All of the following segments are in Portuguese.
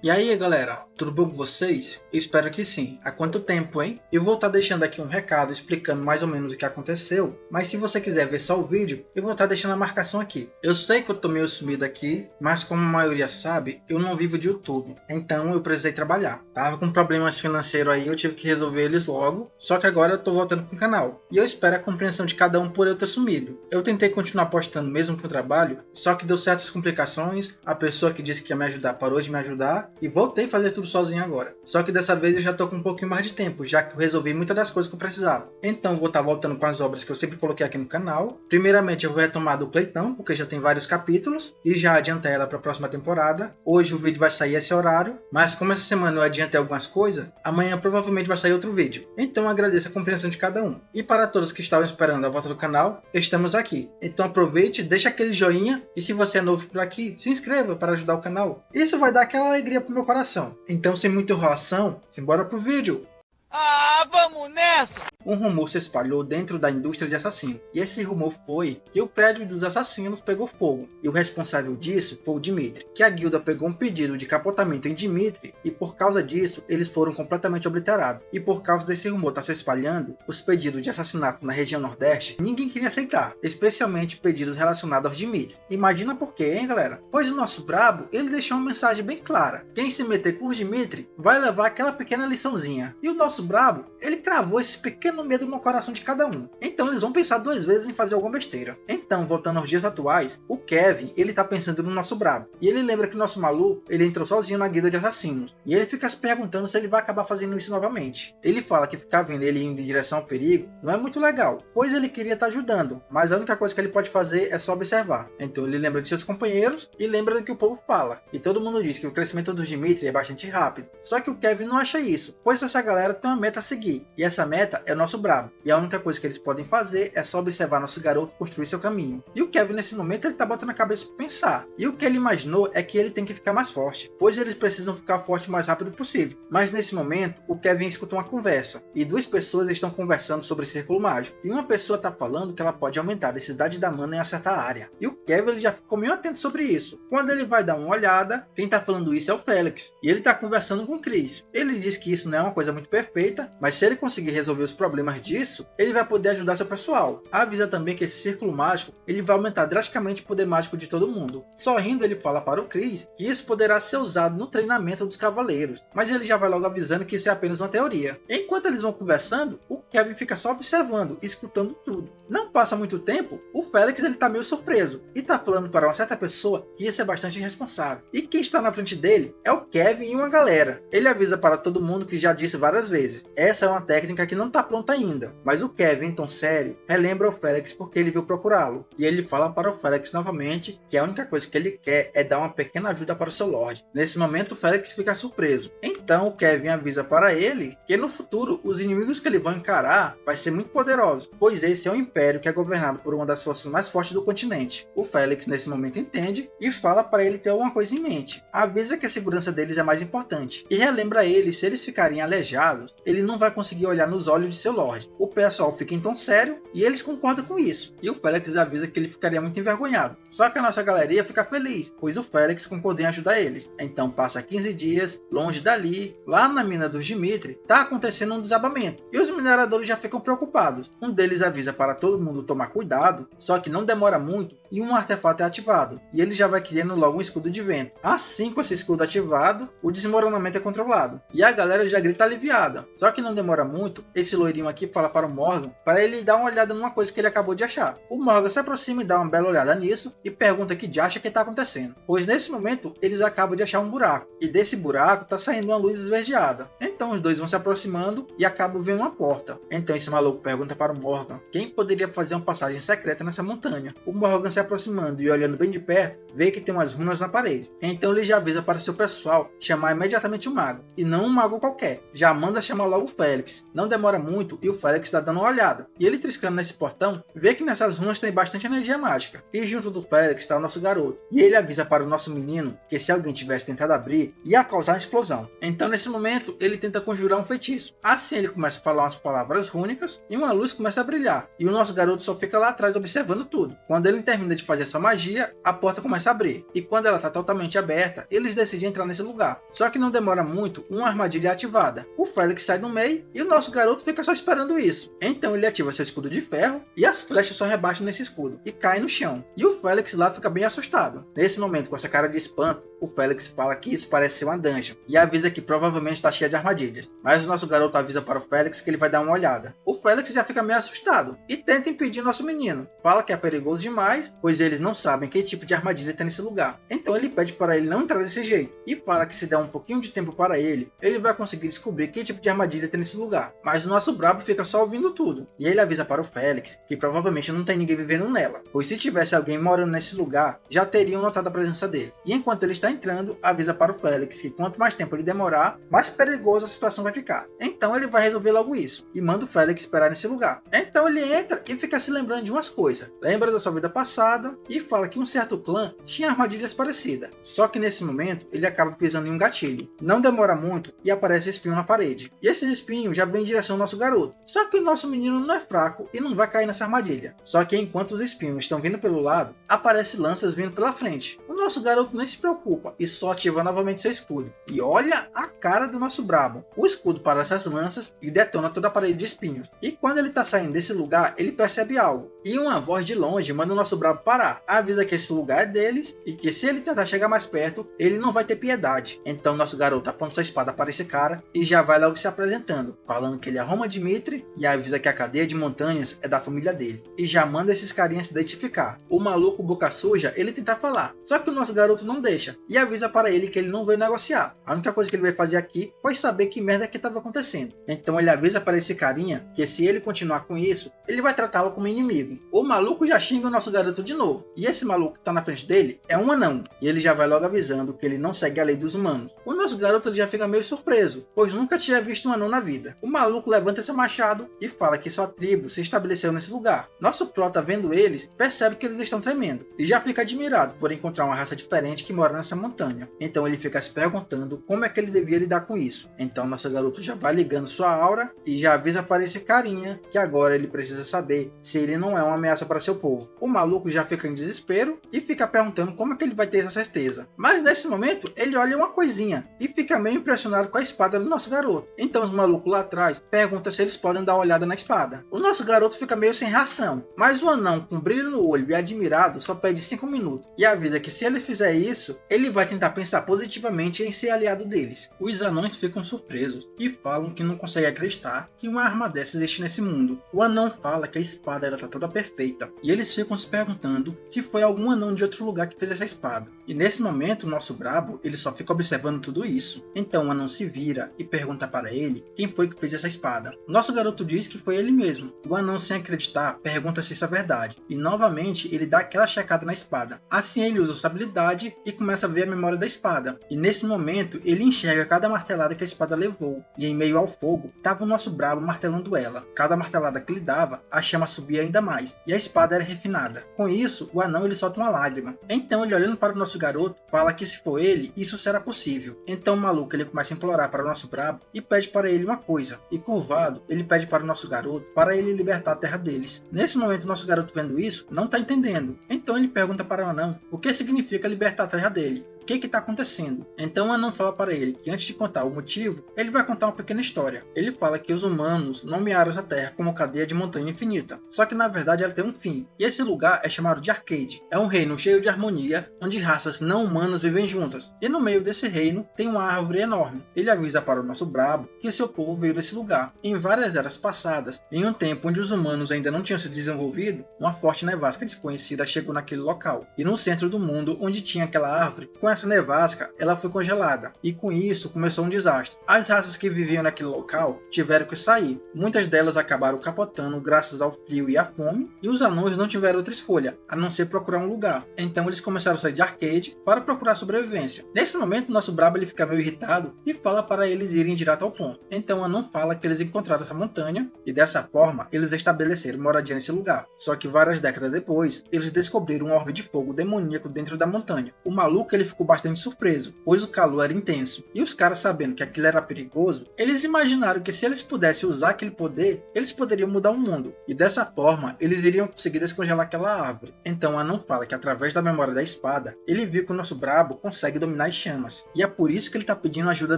E aí galera, tudo bom com vocês? Eu espero que sim. Há quanto tempo, hein? Eu vou estar deixando aqui um recado explicando mais ou menos o que aconteceu, mas se você quiser ver só o vídeo, eu vou estar deixando a marcação aqui. Eu sei que eu tô meio sumido aqui, mas como a maioria sabe, eu não vivo de YouTube, então eu precisei trabalhar. Tava com problemas financeiros aí, eu tive que resolver eles logo, só que agora eu tô voltando pro canal. E eu espero a compreensão de cada um por eu ter sumido. Eu tentei continuar postando mesmo com o trabalho, só que deu certas complicações, a pessoa que disse que ia me ajudar parou de me ajudar, e voltei a fazer tudo sozinho agora. Só que dessa vez eu já tô com um pouquinho mais de tempo, já que eu resolvi muitas das coisas que eu precisava. Então vou estar voltando com as obras que eu sempre coloquei aqui no canal. Primeiramente eu vou retomar do Cleitão, porque já tem vários capítulos, e já adiantei ela para a próxima temporada. Hoje o vídeo vai sair esse horário, mas como essa semana eu adiantei algumas coisas, amanhã provavelmente vai sair outro vídeo. Então eu agradeço a compreensão de cada um. E para todos que estavam esperando a volta do canal, estamos aqui. Então aproveite, deixa aquele joinha, e se você é novo por aqui, se inscreva para ajudar o canal. Isso vai dar aquela alegria pro meu coração. Então, sem muita enrolação, simbora pro vídeo! Ah, vamos nessa! Um rumor se espalhou dentro da indústria de assassinos, e esse rumor foi que o prédio dos assassinos pegou fogo, e o responsável disso foi o Dmitry, que a guilda pegou um pedido de capotamento em Dmitry, e por causa disso, eles foram completamente obliterados. E por causa desse rumor estar se espalhando, os pedidos de assassinato na região nordeste, ninguém queria aceitar, especialmente pedidos relacionados aos Dmitry. Imagina por quê, hein galera? Pois o nosso brabo, ele deixou uma mensagem bem clara: quem se meter com os Dmitry vai levar aquela pequena liçãozinha. E o nosso brabo, ele cravou esse pequeno medo no coração de cada um. Então eles vão pensar duas vezes em fazer alguma besteira. Então, voltando aos dias atuais, o Kevin, ele tá pensando no nosso brabo. E ele lembra que o nosso maluco, ele entrou sozinho na guilda de assassinos. E ele fica se perguntando se ele vai acabar fazendo isso novamente. Ele fala que ficar vendo ele indo em direção ao perigo não é muito legal, pois ele queria estar ajudando, mas a única coisa que ele pode fazer é só observar. Então ele lembra de seus companheiros e lembra do que o povo fala. E todo mundo diz que o crescimento dos Dmitry é bastante rápido. Só que o Kevin não acha isso, pois essa galera tem uma meta a seguir. E essa meta é o nosso brabo. E a única coisa que eles podem fazer é só observar nosso garoto construir seu caminho. E o Kevin nesse momento ele tá botando a cabeça para pensar. E o que ele imaginou é que ele tem que ficar mais forte, pois eles precisam ficar forte o mais rápido possível. Mas nesse momento o Kevin escuta uma conversa. E duas pessoas estão conversando sobre círculo mágico. E uma pessoa tá falando que ela pode aumentar a densidade da mana em uma certa área. E o Kevin ele já ficou meio atento sobre isso. Quando ele vai dar uma olhada, quem tá falando isso é o Félix. E ele tá conversando com o Chris. Ele diz que isso não é uma coisa muito perfeita, mas se ele conseguir resolver os problemas disso, ele vai poder ajudar seu pessoal. Avisa também que esse círculo mágico ele vai aumentar drasticamente o poder mágico de todo mundo. Sorrindo, ele fala para o Chris que isso poderá ser usado no treinamento dos cavaleiros, mas ele já vai logo avisando que isso é apenas uma teoria. Enquanto eles vão conversando, o Kevin fica só observando, escutando tudo. Não passa muito tempo, o Félix ele tá meio surpreso e tá falando para uma certa pessoa que isso é bastante irresponsável. E quem está na frente dele é o Kevin e uma galera. Ele avisa para todo mundo que já disse várias vezes: essa é uma técnica que não está pronta ainda. Mas o Kevin, em tom sério, relembra o Félix porque ele viu procurá-lo. E ele fala para o Félix novamente que a única coisa que ele quer é dar uma pequena ajuda para o seu Lorde. Nesse momento o Félix fica surpreso. Então o Kevin avisa para ele que no futuro os inimigos que ele vai encarar vai ser muito poderosos, pois esse é um império que é governado por uma das forças mais fortes do continente. O Félix nesse momento entende e fala para ele ter alguma coisa em mente. Avisa que a segurança deles é mais importante e relembra ele se eles ficarem aleijados, ele não vai conseguir olhar nos olhos de seu Lorde. O pessoal fica em tom sério e eles concordam com isso. E o Félix avisa que ele ficaria muito envergonhado. Só que a nossa galeria fica feliz, pois o Félix concordou em ajudar eles. Então passa 15 dias, longe dali, lá na mina dos Dmitry, tá acontecendo um desabamento. E os mineradores já ficam preocupados. Um deles avisa para todo mundo tomar cuidado, só que não demora muito e um artefato é ativado. E ele já vai criando logo um escudo de vento. Assim, com esse escudo ativado, o desmoronamento é controlado. E a galera já grita aliviada. Só que não demora muito, esse loirinho aqui fala para o Morgan para ele dar uma olhada numa coisa que ele acabou de achar. O Morgan se aproxima e dá uma bela olhada nisso e pergunta que de acha que está acontecendo. Pois nesse momento eles acabam de achar um buraco. E desse buraco está saindo uma luz esverdeada. Então os dois vão se aproximando e acabam vendo uma porta. Então esse maluco pergunta para o Morgan quem poderia fazer uma passagem secreta nessa montanha. O Morgan se aproximando e olhando bem de perto, vê que tem umas runas na parede. Então ele já avisa para seu pessoal chamar imediatamente o mago. E não um mago qualquer. Já manda chamar logo o Félix. Não demora muito e o Félix está dando uma olhada. E ele triscando nesse portão, vê que nessas runas tem bastante energia mágica. E junto do Félix está o nosso garoto. E ele avisa para o nosso menino que se alguém tivesse tentado abrir, ia causar uma explosão. Então nesse momento ele tenta tenta conjurar um feitiço. Assim ele começa a falar umas palavras rúnicas e uma luz começa a brilhar. E o nosso garoto só fica lá atrás observando tudo. Quando ele termina de fazer essa magia, a porta começa a abrir. E quando ela está totalmente aberta, eles decidem entrar nesse lugar. Só que não demora muito, uma armadilha é ativada. O Félix sai do meio e o nosso garoto fica só esperando isso. Então ele ativa seu escudo de ferro e as flechas só rebaixam nesse escudo e caem no chão. E o Félix lá fica bem assustado. Nesse momento, com essa cara de espanto, o Félix fala que isso parece ser uma dungeon e avisa que provavelmente está cheia de armadilhas. Mas o nosso garoto avisa para o Félix que ele vai dar uma olhada. O Félix já fica meio assustado e tenta impedir nosso menino. Fala que é perigoso demais, pois eles não sabem que tipo de armadilha tem nesse lugar. Então ele pede para ele não entrar desse jeito e fala que se der um pouquinho de tempo para ele vai conseguir descobrir que tipo de armadilha tem nesse lugar. Mas o nosso brabo fica só ouvindo tudo. E ele avisa para o Félix que provavelmente não tem ninguém vivendo nela, pois se tivesse alguém morando nesse lugar, já teriam notado a presença dele. E enquanto ele está entrando, avisa para o Félix que quanto mais tempo ele demorar, mais perigosa a situação vai ficar. Então ele vai resolver logo isso e manda o Félix esperar nesse lugar. Então ele entra e fica se lembrando de umas coisas. Lembra da sua vida passada e fala que um certo clã tinha armadilhas parecidas. Só que nesse momento ele acaba pisando em um gatilho. Não demora muito e aparece espinho na parede. E esses espinhos já vêm em direção ao nosso garoto. Só que o nosso menino não é fraco e não vai cair nessa armadilha. Só que enquanto os espinhos estão vindo pelo lado, aparecem lanças vindo pela frente. O nosso garoto nem se preocupa e só ativa novamente seu escudo. E olha a cara do nosso brabo. O escudo para essas lanças e detona toda a parede de espinhos. E quando ele está saindo desse lugar, ele percebe algo. E uma voz de longe manda o nosso brabo parar. Avisa que esse lugar é deles e que se ele tentar chegar mais perto, ele não vai ter piedade. Então nosso garoto aponta sua espada para esse cara e já vai logo se apresentando, falando que ele é Roma Dimitri e avisa que a cadeia de montanhas é da família dele. E já manda esses carinhas se identificar. O maluco boca suja, ele tenta falar, só que o nosso garoto não deixa e avisa para ele que ele não veio negociar. A única coisa que ele veio fazer aqui foi saber que merda que estava acontecendo. Então ele avisa para esse carinha que se ele continuar com isso, ele vai tratá-lo como inimigo. O maluco já xinga o nosso garoto de novo. E esse maluco que tá na frente dele é um anão. E ele já vai logo avisando que ele não segue a lei dos humanos. O nosso garoto já fica meio surpreso, pois nunca tinha visto um anão na vida. O maluco levanta seu machado e fala que sua tribo se estabeleceu nesse lugar. Nosso prota, vendo eles, percebe que eles estão tremendo. E já fica admirado por encontrar uma raça diferente que mora nessa montanha. Então ele fica se perguntando como é que ele devia lidar com isso. Então nosso garoto já vai ligando sua aura e já avisa para esse carinha que agora ele precisa saber se ele não é uma ameaça para seu povo. O maluco já fica em desespero e fica perguntando como é que ele vai ter essa certeza. Mas nesse momento ele olha uma coisinha e fica meio impressionado com a espada do nosso garoto. Então os malucos lá atrás perguntam se eles podem dar uma olhada na espada. O nosso garoto fica meio sem reação, mas o anão com brilho no olho e admirado só pede 5 minutos e avisa que se ele fizer isso, ele vai tentar pensar positivamente em ser aliado deles. Os anões ficam surpresos e falam que não conseguem acreditar que uma arma dessa existe nesse mundo. O anão fala que a espada ela tá toda perfeita e eles ficam se perguntando se foi algum anão de outro lugar que fez essa espada. E nesse momento o nosso brabo ele só fica observando tudo isso. Então o anão se vira e pergunta para ele quem foi que fez essa espada. Nosso garoto diz que foi ele mesmo. O anão, sem acreditar, pergunta se isso é verdade e novamente ele dá aquela checada na espada. Assim ele usa sua habilidade e começa a ver a memória da espada. E nesse momento ele enxerga cada martelada que a espada levou e em meio ao fogo estava o nosso brabo martelando ela. Cada martelada que ele dava, a chama subia ainda mais e a espada era refinada. Com isso, o anão ele solta uma lágrima. Então ele, olhando para o nosso garoto, fala que se for ele, isso será possível. Então o maluco ele começa a implorar para o nosso brabo e pede para ele uma coisa. E curvado, ele pede para o nosso garoto para ele libertar a terra deles. Nesse momento, o nosso garoto, vendo isso, não está entendendo. Então ele pergunta para o anão o que significa libertar a terra dele. O que está acontecendo? Então o anão fala para ele que antes de contar o motivo, ele vai contar uma pequena história. Ele fala que os humanos nomearam essa terra como cadeia de montanha infinita, só que na verdade ela tem um fim, e esse lugar é chamado de Arcade. É um reino cheio de harmonia, onde raças não humanas vivem juntas, e no meio desse reino tem uma árvore enorme. Ele avisa para o nosso brabo que seu povo veio desse lugar. Em várias eras passadas, em um tempo onde os humanos ainda não tinham se desenvolvido, uma forte nevasca desconhecida chegou naquele local, e no centro do mundo onde tinha aquela árvore, com essa nevasca, ela foi congelada, e com isso começou um desastre. As raças que viviam naquele local tiveram que sair. Muitas delas acabaram capotando graças ao frio e à fome, e os anões não tiveram outra escolha, a não ser procurar um lugar. Então eles começaram a sair de Arcade para procurar sobrevivência. Nesse momento, nosso brabo ele fica meio irritado e fala para eles irem direto ao ponto. Então o anão fala que eles encontraram essa montanha, e dessa forma, eles estabeleceram moradia nesse lugar. Só que várias décadas depois, eles descobriram um orbe de fogo demoníaco dentro da montanha. O maluco ele ficou bastante surpreso, pois o calor era intenso, e os caras, sabendo que aquilo era perigoso, eles imaginaram que se eles pudessem usar aquele poder, eles poderiam mudar o mundo, e dessa forma eles iriam conseguir descongelar aquela árvore. Então o anão fala que através da memória da espada, ele viu que o nosso brabo consegue dominar as chamas, e é por isso que ele está pedindo ajuda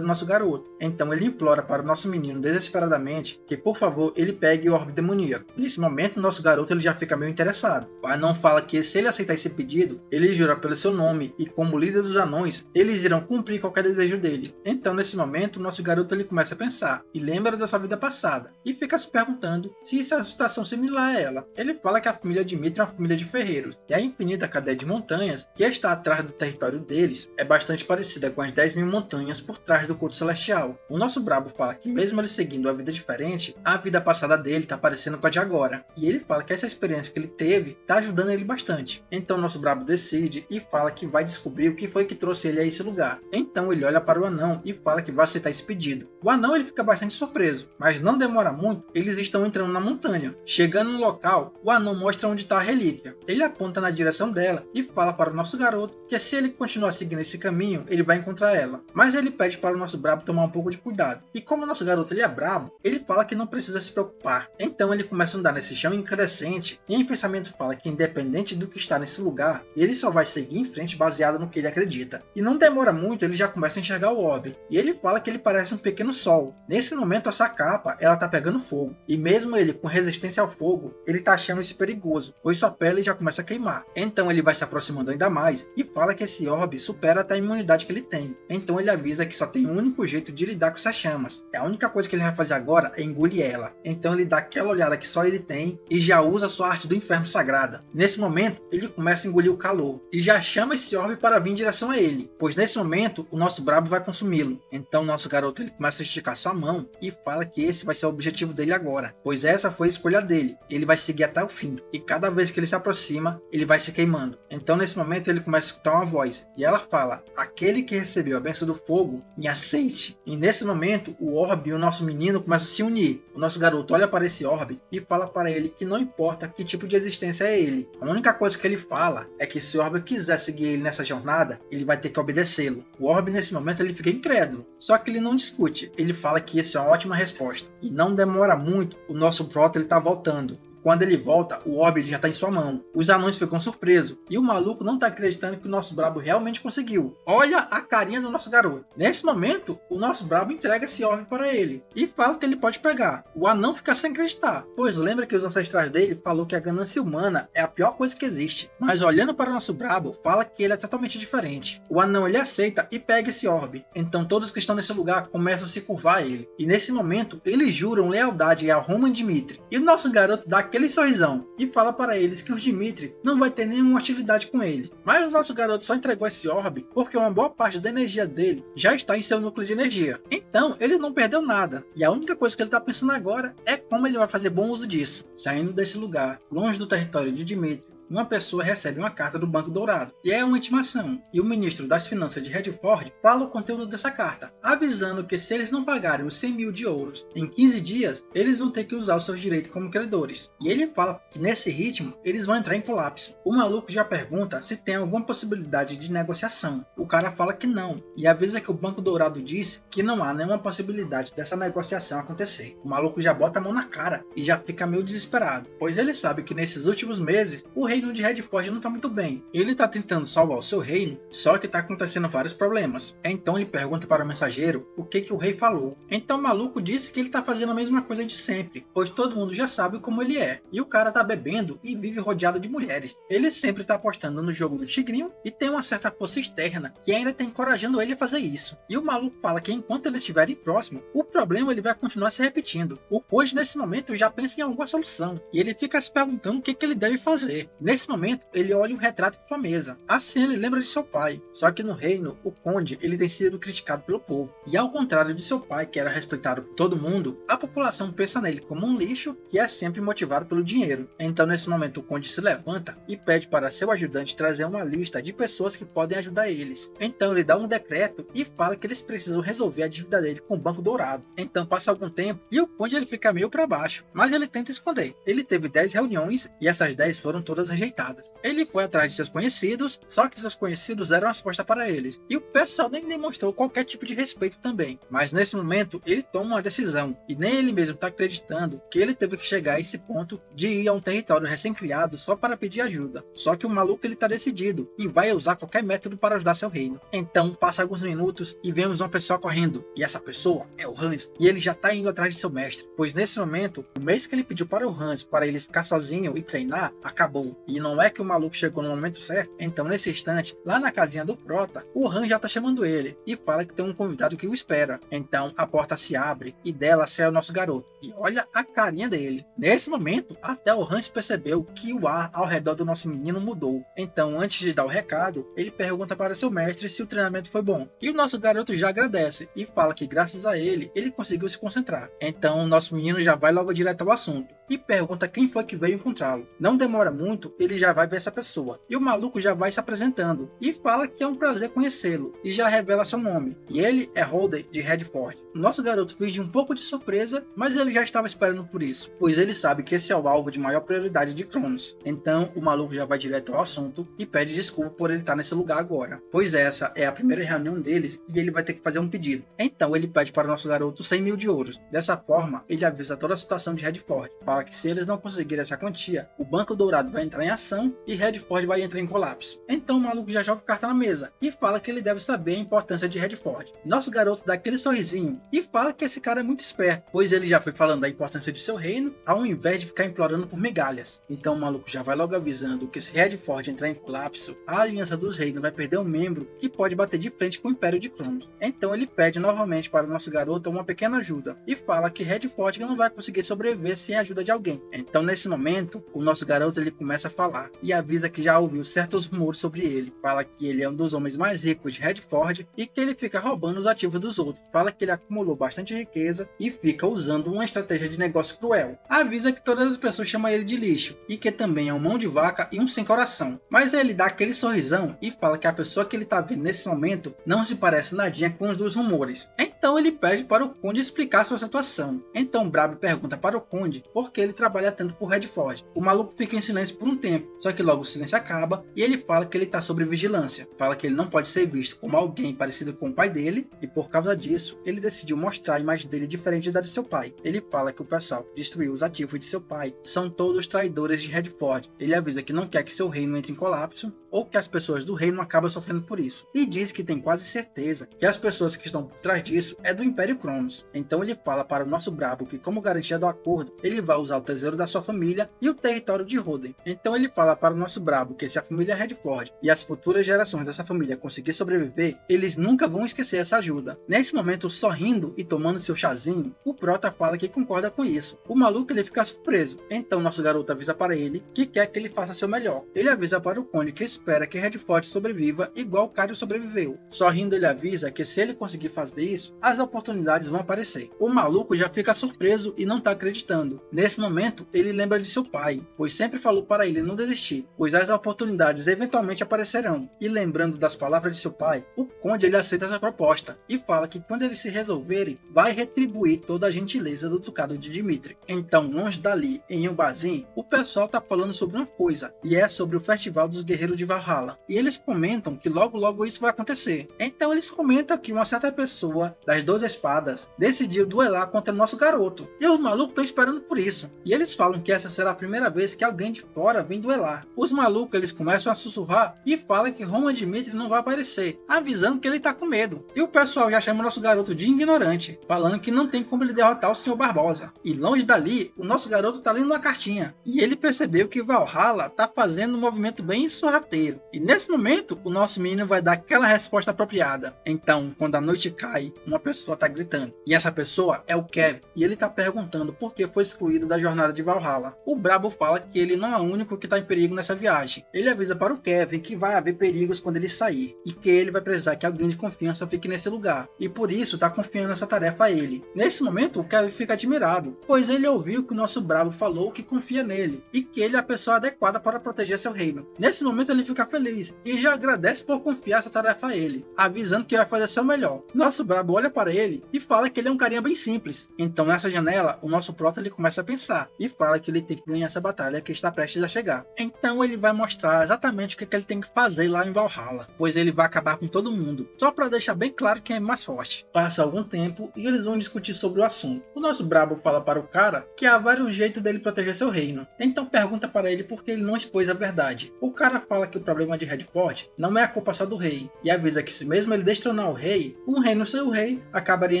do nosso garoto. Então ele implora para o nosso menino desesperadamente que por favor ele pegue o orbe demoníaco. Nesse momento o nosso garoto ele já fica meio interessado. O anão fala que se ele aceitar esse pedido, ele jura pelo seu nome e como líder dos anões, eles irão cumprir qualquer desejo dele. Então nesse momento o nosso garoto ele começa a pensar e lembra da sua vida passada e fica se perguntando se isso é uma situação similar a ela. Ele fala que a família Dimitri é uma família de ferreiros e a infinita cadeia de montanhas que está atrás do território deles é bastante parecida com as 10.000 montanhas por trás do culto celestial. O nosso brabo fala que mesmo ele seguindo a vida diferente, a vida passada dele está parecendo com a de agora. E ele fala que essa experiência que ele teve está ajudando ele bastante. Então nosso brabo decide e fala que vai descobrir o que foi que trouxe ele a esse lugar. Então ele olha para o anão e fala que vai aceitar esse pedido. O anão ele fica bastante surpreso, mas não demora muito, eles estão entrando na montanha. Chegando no local, o anão mostra onde está a relíquia. Ele aponta na direção dela e fala para o nosso garoto que se ele continuar seguindo esse caminho, ele vai encontrar ela. Mas ele pede para o nosso brabo tomar um pouco de cuidado. E como o nosso garoto ele é brabo, ele fala que não precisa se preocupar. Então ele começa a andar nesse chão incandescente e em pensamento fala que independente do que está nesse lugar, ele só vai seguir em frente baseado no que ele acredita. E não demora muito, ele já começa a enxergar o orbe. E ele fala que ele parece um pequeno sol. Nesse momento essa capa, ela tá pegando fogo. E mesmo ele com resistência ao fogo, ele tá achando isso perigoso, pois sua pele já começa a queimar. Então ele vai se aproximando ainda mais e fala que esse orbe supera até a imunidade que ele tem. Então ele avisa que só tem um único jeito de lidar com essas chamas. A única coisa que ele vai fazer agora é engolir ela. Então ele dá aquela olhada que só ele tem e já usa a sua arte do inferno sagrada. Nesse momento, ele começa a engolir o calor e já chama esse orbe para vir em direção a ele, pois nesse momento o nosso brabo vai consumi-lo. Então nosso garoto ele começa a esticar sua mão e fala que esse vai ser o objetivo dele agora, pois essa foi a escolha dele. Ele vai seguir até o fim e cada vez que ele se aproxima, ele vai se queimando. Então nesse momento ele começa a escutar uma voz e ela fala: aquele que recebeu a bênção do fogo, me aceite. E nesse momento o orbe e o nosso menino começam a se unir. O nosso garoto olha para esse orbe e fala para ele que não importa que tipo de existência é ele. A única coisa que ele fala é que se o orbe quiser seguir ele nessa jornada, ele vai ter que obedecê-lo. O orbe nesse momento ele fica incrédulo, só que ele não discute. Ele fala que isso é uma ótima resposta. E não demora muito, o nosso proto ele tá voltando. Quando ele volta, o orbe já está em sua mão. Os anões ficam surpresos e o maluco não está acreditando que o nosso brabo realmente conseguiu. Olha a carinha do nosso garoto. Nesse momento, o nosso brabo entrega esse orbe para ele e fala que ele pode pegar. O anão fica sem acreditar, pois lembra que os ancestrais dele falou que a ganância humana é a pior coisa que existe. Mas olhando para o nosso brabo, fala que ele é totalmente diferente. O anão ele aceita e pega esse orbe. Então todos que estão nesse lugar começam a se curvar a ele. E nesse momento, eles juram lealdade a Roman Dimitri. E o nosso garoto dá aquele sorrisão e fala para eles que os Dimitri não vai ter nenhuma hostilidade com eles. Mas o nosso garoto só entregou esse orbe porque uma boa parte da energia dele já está em seu núcleo de energia. Então ele não perdeu nada. E a única coisa que ele está pensando agora é como ele vai fazer bom uso disso. Saindo desse lugar, longe do território de Dimitri, uma pessoa recebe uma carta do Banco Dourado, e é uma intimação, e o ministro das Finanças de Redford fala o conteúdo dessa carta, avisando que se eles não pagarem os 100 mil de ouros em 15 dias, eles vão ter que usar os seus direitos como credores. E ele fala que nesse ritmo, eles vão entrar em colapso. O maluco já pergunta se tem alguma possibilidade de negociação. O cara fala que não, e avisa que o Banco Dourado disse que não há nenhuma possibilidade dessa negociação acontecer. O maluco já bota a mão na cara e já fica meio desesperado, pois ele sabe que nesses últimos meses, o reino de Redford não tá muito bem. Ele tá tentando salvar o seu reino, só que tá acontecendo vários problemas. Então ele pergunta para o mensageiro o que o rei falou. Então o maluco disse que ele tá fazendo a mesma coisa de sempre, pois todo mundo já sabe como ele é. E o cara tá bebendo e vive rodeado de mulheres. Ele sempre tá apostando no jogo do tigrinho e tem uma certa força externa que ainda tá encorajando ele a fazer isso. E o maluco fala que enquanto eles estiverem próximos, o problema ele vai continuar se repetindo. O Conde nesse momento já pensa em alguma solução e ele fica se perguntando o que ele deve fazer. Nesse momento, ele olha um retrato para a mesa. Assim ele lembra de seu pai. Só que no reino, o conde ele tem sido criticado pelo povo. E ao contrário de seu pai, que era respeitado por todo mundo, a população pensa nele como um lixo que é sempre motivado pelo dinheiro. Então nesse momento o conde se levanta e pede para seu ajudante trazer uma lista de pessoas que podem ajudar eles. Então ele dá um decreto e fala que eles precisam resolver a dívida dele com o Banco Dourado. Então passa algum tempo e o conde ele fica meio para baixo, mas ele tenta esconder. Ele teve 10 reuniões e essas 10 foram todas rejeitadas. Ele foi atrás de seus conhecidos, só que seus conhecidos deram a resposta para eles, e o pessoal nem demonstrou qualquer tipo de respeito também. Mas nesse momento, ele toma uma decisão, e nem ele mesmo está acreditando que ele teve que chegar a esse ponto de ir a um território recém-criado só para pedir ajuda. Só que o maluco ele tá decidido, e vai usar qualquer método para ajudar seu reino. Então, passa alguns minutos, e vemos uma pessoa correndo, e essa pessoa é o Hans, e ele já tá indo atrás de seu mestre, pois nesse momento, o mês que ele pediu para o Hans para ele ficar sozinho e treinar, acabou. E não é que o maluco chegou no momento certo. Então nesse instante, lá na casinha do Prota, o Hans já tá chamando ele e fala que tem um convidado que o espera. Então a porta se abre e dela sai o nosso garoto. E olha a carinha dele. Nesse momento, até o Hans percebeu que o ar ao redor do nosso menino mudou. Então antes de dar o recado, ele pergunta para seu mestre se o treinamento foi bom. E o nosso garoto já agradece e fala que graças a ele conseguiu se concentrar. Então o nosso menino já vai logo direto ao assunto e pergunta quem foi que veio encontrá-lo. Não demora muito, ele já vai ver essa pessoa. E o maluco já vai se apresentando e fala que é um prazer conhecê-lo e já revela seu nome. E ele é Holden de Redford. O nosso garoto finge um pouco de surpresa, mas ele já estava esperando por isso, pois ele sabe que esse é o alvo de maior prioridade de Cronos. Então o maluco já vai direto ao assunto e pede desculpa por ele estar nesse lugar agora, pois essa é a primeira reunião deles e ele vai ter que fazer um pedido. Então ele pede para o nosso garoto 100 mil de ouros. Dessa forma, ele avisa toda a situação de Redford. Fala que se eles não conseguirem essa quantia, o Banco Dourado vai entrar em ação e Redford vai entrar em colapso. Então o maluco já joga a carta na mesa e fala que ele deve saber a importância de Redford. Nosso garoto dá aquele sorrisinho e fala que esse cara é muito esperto, pois ele já foi falando da importância de seu reino, ao invés de ficar implorando por migalhas. Então o maluco já vai logo avisando que se Redford entrar em colapso, a Aliança dos Reinos vai perder um membro que pode bater de frente com o Império de Cronos. Então ele pede novamente para o nosso garoto uma pequena ajuda e fala que Redford não vai conseguir sobreviver sem a ajuda de alguém. Então nesse momento, o nosso garoto ele começa a falar e avisa que já ouviu certos rumores sobre ele. Fala que ele é um dos homens mais ricos de Redford e que ele fica roubando os ativos dos outros. Fala que ele acumulou bastante riqueza e fica usando uma estratégia de negócio cruel. Avisa que todas as pessoas chamam ele de lixo e que também é um mão de vaca e um sem coração. Mas ele dá aquele sorrisão e fala que a pessoa que ele tá vendo nesse momento não se parece nadinha com os dos rumores. Então ele pede para o Conde explicar sua situação. Então Brabo pergunta para o Conde por que ele trabalha tanto por Redford. O maluco fica em silêncio por um tempo, só que logo o silêncio acaba e ele fala que ele está sob vigilância. Fala que ele não pode ser visto como alguém parecido com o pai dele e por causa disso ele decidiu mostrar a imagem dele diferente da de seu pai. Ele fala que o pessoal que destruiu os ativos de seu pai são todos traidores de Redford. Ele avisa que não quer que seu reino entre em colapso ou que as pessoas do reino acabam sofrendo por isso. E diz que tem quase certeza que as pessoas que estão por trás disso é do Império Cronos. Então ele fala para o nosso Brabo que como garantia do acordo, ele vai usar o tesouro da sua família e o território de Holden. Então ele fala para o nosso Brabo que se a família Redford e as futuras gerações dessa família conseguir sobreviver, eles nunca vão esquecer essa ajuda. Nesse momento, sorrindo e tomando seu chazinho, o Prota fala que concorda com isso. O maluco ele fica surpreso. Então nosso garoto avisa para ele que quer que ele faça seu melhor. Ele avisa para o Conde que espera que Redford sobreviva igual Cario sobreviveu. Sorrindo ele avisa que se ele conseguir fazer isso, as oportunidades vão aparecer. O maluco já fica surpreso e não tá acreditando. Nesse momento, ele lembra de seu pai, pois sempre falou para ele não desistir, pois as oportunidades eventualmente aparecerão. E lembrando das palavras de seu pai, o Conde ele aceita essa proposta e fala que quando eles se resolverem, vai retribuir toda a gentileza do ducado de Dimitri. Então, longe dali, em um barzinho, o pessoal tá falando sobre uma coisa, e é sobre o Festival dos Guerreiros de Valhalla. E eles comentam que logo isso vai acontecer. Então eles comentam que uma certa pessoa das 12 espadas decidiu duelar contra o nosso garoto. E os malucos estão esperando por isso. E eles falam que essa será a primeira vez que alguém de fora vem duelar. Os malucos eles começam a sussurrar e falam que Roman Dimitri não vai aparecer, avisando que ele tá com medo. E o pessoal já chama o nosso garoto de ignorante, falando que não tem como ele derrotar o Sr. Barbosa. E longe dali, o nosso garoto tá lendo uma cartinha. E ele percebeu que Valhalla tá fazendo um movimento bem sorrateiro. E nesse momento, o nosso menino vai dar aquela resposta apropriada. Então, quando a noite cai, uma pessoa tá gritando. E essa pessoa é o Kevin. E ele tá perguntando por que foi excluído da jornada de Valhalla. O Brabo fala que ele não é o único que tá em perigo nessa viagem. Ele avisa para o Kevin que vai haver perigos quando ele sair. E que ele vai precisar que alguém de confiança fique nesse lugar. E por isso tá confiando essa tarefa a ele. Nesse momento, o Kevin fica admirado, pois ele ouviu que o nosso Brabo falou que confia nele. E que ele é a pessoa adequada para proteger seu reino. Nesse momento, ele fica fica feliz e já agradece por confiar essa tarefa a ele, avisando que vai fazer seu melhor. Nosso brabo olha para ele e fala que ele é um carinha bem simples. Então nessa janela, o nosso prota ele começa a pensar e fala que ele tem que ganhar essa batalha que está prestes a chegar. Então ele vai mostrar exatamente o que ele tem que fazer lá em Valhalla, pois ele vai acabar com todo mundo, só para deixar bem claro quem é mais forte. Passa algum tempo e eles vão discutir sobre o assunto. O nosso brabo fala para o cara que há vários jeitos dele proteger seu reino, então pergunta para ele por que ele não expôs a verdade. O cara fala que o problema de Redford não é a culpa só do rei, e avisa que se mesmo ele destronar o rei, um reino sem o rei acabaria